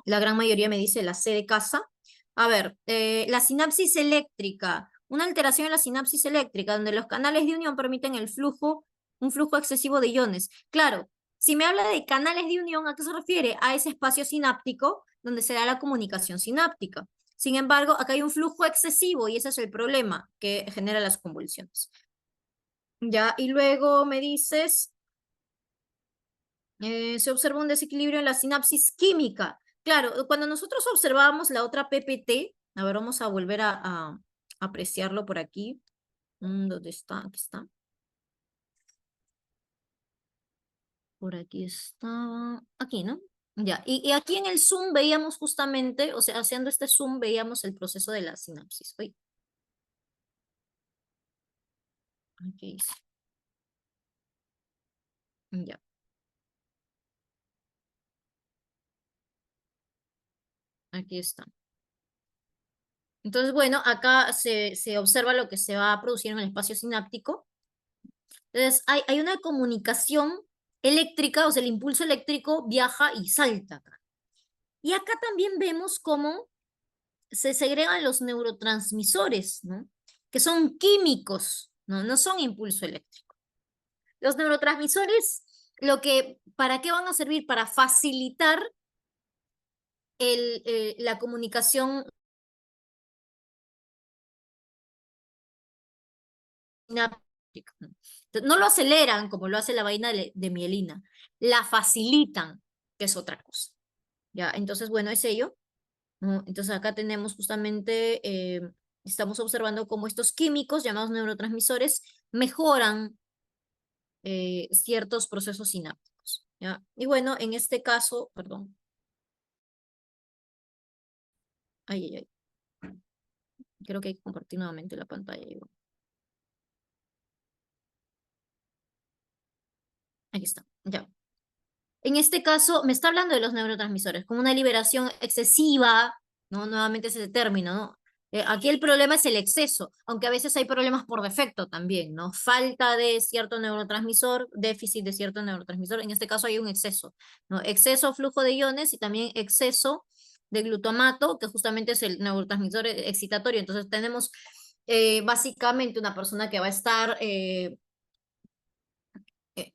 La gran mayoría me dice la C de casa. A ver, la sinapsis eléctrica, una alteración en la sinapsis eléctrica, donde los canales de unión permiten un flujo excesivo de iones. Claro, si me habla de canales de unión, ¿a qué se refiere? A ese espacio sináptico donde se da la comunicación sináptica. Sin embargo, acá hay un flujo excesivo y ese es el problema que genera las convulsiones. Ya, y luego me dices, se observa un desequilibrio en la sinapsis química. Claro, cuando nosotros observábamos la otra PPT, a ver, vamos a volver a apreciarlo por aquí. ¿Dónde está? Aquí está. Por aquí está. Aquí, ¿no? Ya, y aquí en el zoom veíamos justamente, o sea, haciendo este zoom veíamos el proceso de la sinapsis. Uy, aquí dice. Ya, aquí está. Entonces, bueno, acá se observa lo que se va a producir en el espacio sináptico. Entonces, hay una comunicación eléctrica, o sea, el impulso eléctrico viaja y salta acá. Y acá también vemos cómo se segregan los neurotransmisores, ¿no? Que son químicos, ¿no? No son impulso eléctrico. Los neurotransmisores, ¿para qué van a servir? Para facilitar la comunicación sináptica, ¿no? Entonces, no lo aceleran como lo hace la vaina de mielina, la facilitan, que es otra cosa. ¿Ya? Entonces, bueno, es ello, ¿no? Entonces acá tenemos justamente, estamos observando cómo estos químicos llamados neurotransmisores mejoran ciertos procesos sinápticos, ¿ya? Y bueno, en este caso, perdón, ay, ay, ay, creo que hay que compartir nuevamente la pantalla. Aquí está, ya. En este caso, me está hablando de los neurotransmisores, como una liberación excesiva, ¿no? Nuevamente ese término, ¿no? Aquí el problema es el exceso, aunque a veces hay problemas por defecto también, ¿no? Falta de cierto neurotransmisor, déficit de cierto neurotransmisor, en este caso hay un exceso, ¿no? Exceso flujo de iones y también exceso de glutamato, que justamente es el neurotransmisor excitatorio. Entonces tenemos básicamente una persona que va a estar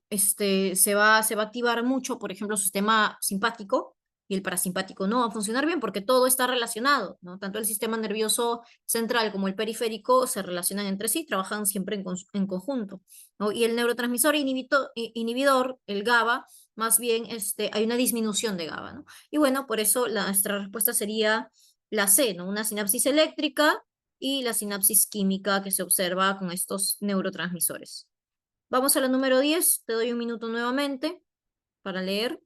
se va a activar mucho, por ejemplo, su sistema simpático y el parasimpático no va a funcionar bien porque todo está relacionado, ¿no? Tanto el sistema nervioso central como el periférico se relacionan entre sí, trabajan siempre en conjunto, ¿no? Y el neurotransmisor inhibidor, el GABA, más bien hay una disminución de GABA, ¿no? Y bueno, por eso nuestra respuesta sería la C, ¿no? Una sinapsis eléctrica y la sinapsis química que se observa con estos neurotransmisores. Vamos a la número 10. Te doy un minuto nuevamente para leer.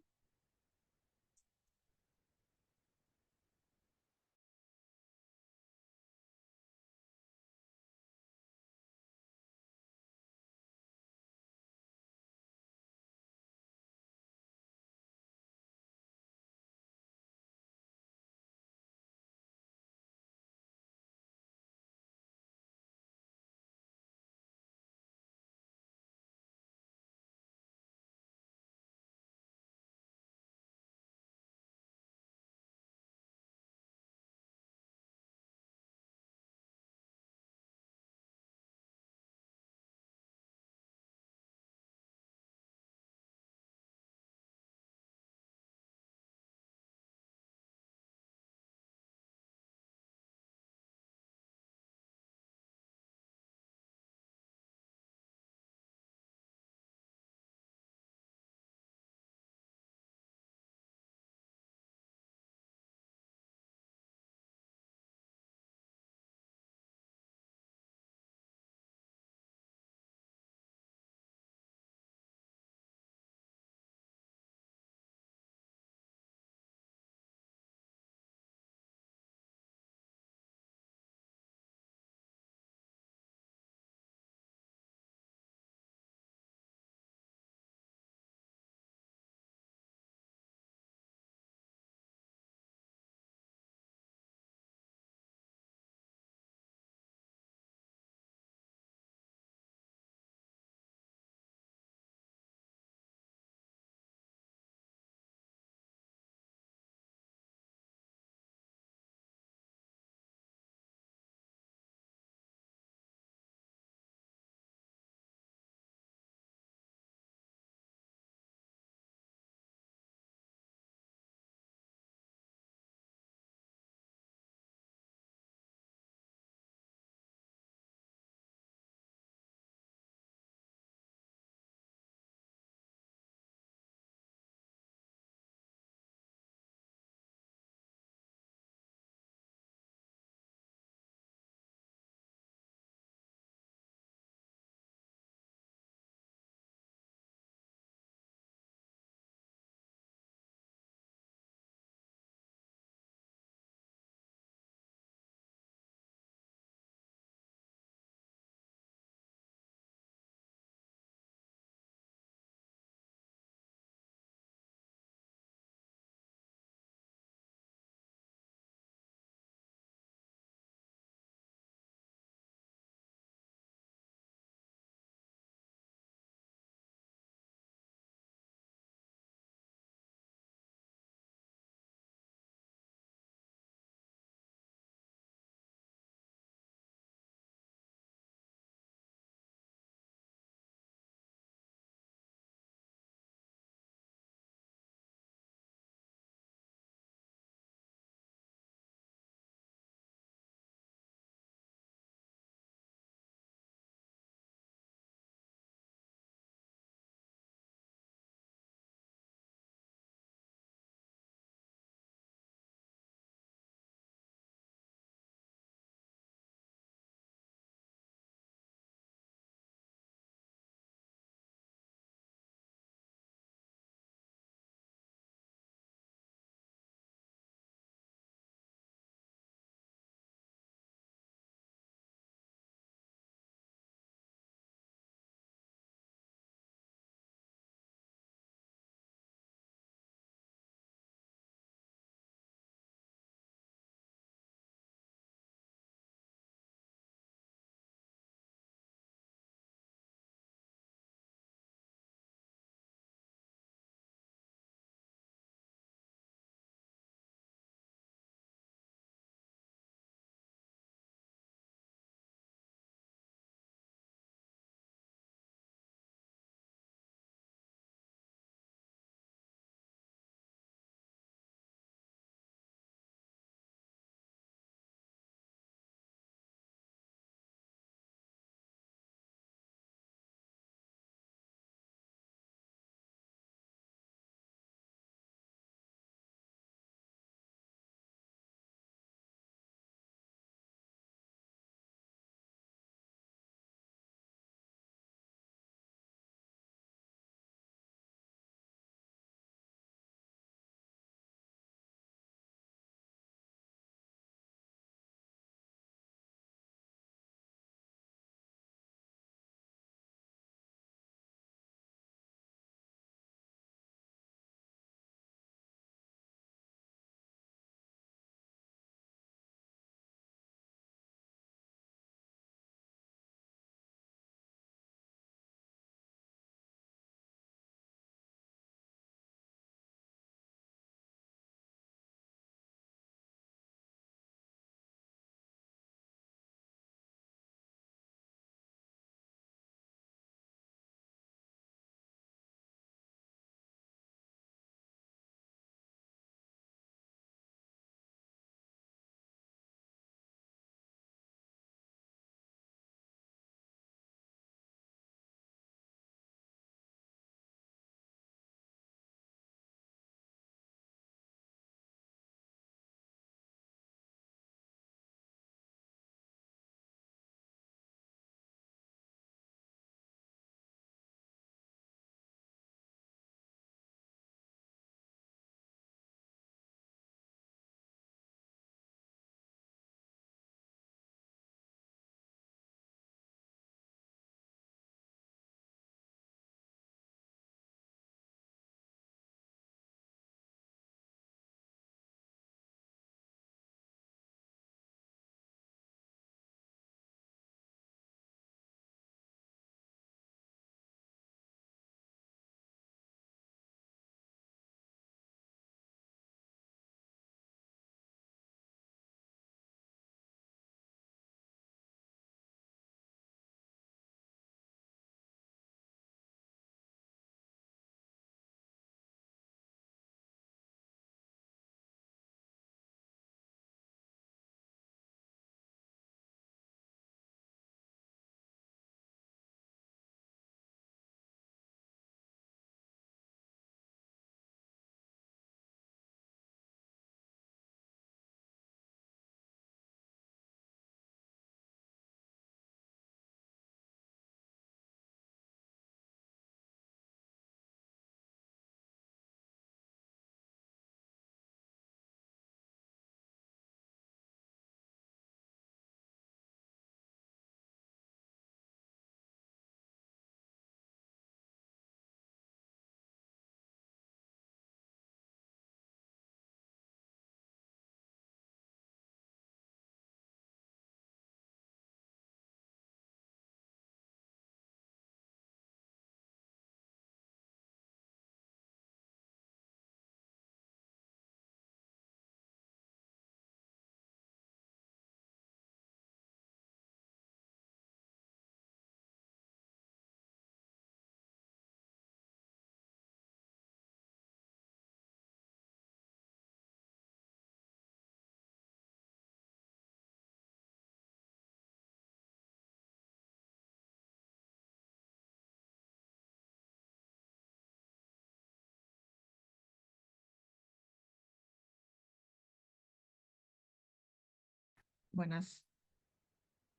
Buenas.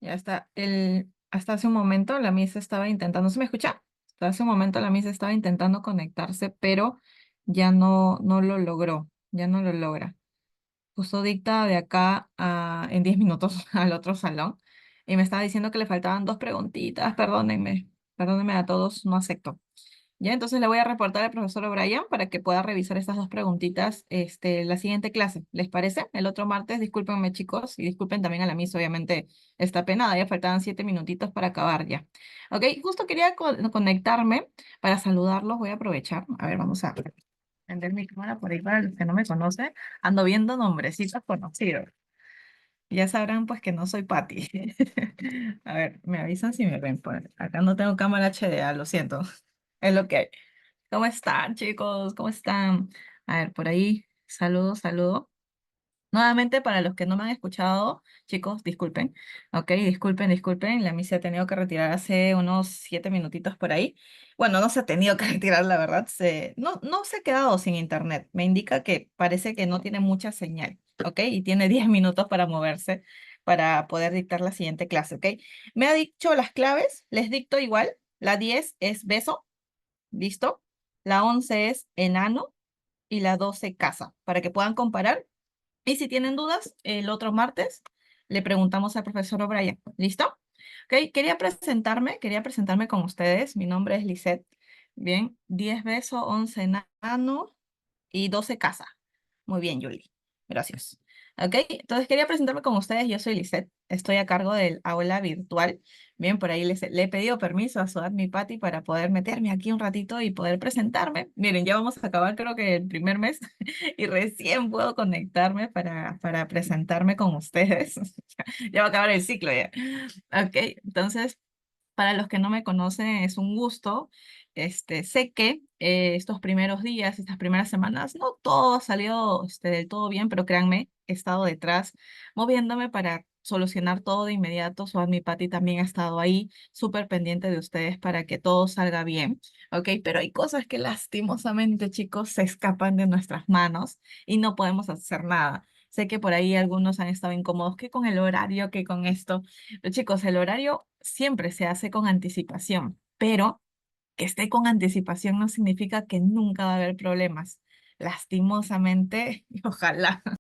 Ya está. Hasta hace un momento la Miss estaba intentando, ¿se me escucha? Hasta hace un momento la Miss estaba intentando conectarse, pero ya no lo logró, ya no lo logra. Justo dicta de acá en 10 minutos al otro salón y me estaba diciendo que le faltaban dos preguntitas, perdónenme a todos, no acepto. Ya, entonces le voy a reportar al profesor O'Brien para que pueda revisar estas dos preguntitas, la siguiente clase. ¿Les parece? El otro martes, discúlpenme chicos, y disculpen también a la Miss, obviamente está penada, ya faltaban 7 minutitos para acabar ya. Ok, justo quería conectarme para saludarlos, voy a aprovechar. A ver, vamos a prender mi cámara por ahí para los que no me conocen. Ando viendo nombrecitos conocidos. Ya sabrán pues que no soy Patty. A ver, me avisan si me ven. Pues acá no tengo cámara HDA, lo siento. Es lo que hay. ¿Cómo están, chicos? ¿Cómo están? A ver, por ahí, saludo, saludo. Nuevamente, para los que no me han escuchado, chicos, disculpen, ok, disculpen, la misa se ha tenido que retirar hace unos 7 minutitos por ahí. Bueno, no se ha tenido que retirar, la verdad, no se ha quedado sin internet, me indica que parece que no tiene mucha señal, ok, y tiene 10 minutos para moverse para poder dictar la siguiente clase, ok. Me ha dicho las claves, les dicto igual, la 10 es beso, ¿listo? La 11 es enano y la 12 casa, para que puedan comparar y si tienen dudas, el otro martes le preguntamos al profesor O'Brien. ¿Listo? Ok, quería presentarme con ustedes. Mi nombre es Lisette. Bien, 10 besos, 11 enano y 12 casa. Muy bien, Julie. Gracias. Ok, entonces quería presentarme con ustedes. Yo soy Lisette. Estoy a cargo del aula virtual. Bien, por ahí le he pedido permiso a su mi Patti para poder meterme aquí un ratito y poder presentarme. Miren, ya vamos a acabar creo que el primer mes y recién puedo conectarme para presentarme con ustedes. Ya va a acabar el ciclo ya. Ok, entonces para los que no me conocen, es un gusto. Sé que estos primeros días, estas primeras semanas, no todo ha salido del todo bien, pero créanme, he estado detrás moviéndome para solucionar todo de inmediato. Su mi Pati también ha estado ahí, súper pendiente de ustedes para que todo salga bien, ¿ok? Pero hay cosas que lastimosamente, chicos, se escapan de nuestras manos y no podemos hacer nada. Sé que por ahí algunos han estado incómodos, que con el horario, que con esto. Pero chicos, el horario siempre se hace con anticipación, pero que esté con anticipación no significa que nunca va a haber problemas. Lastimosamente, y ojalá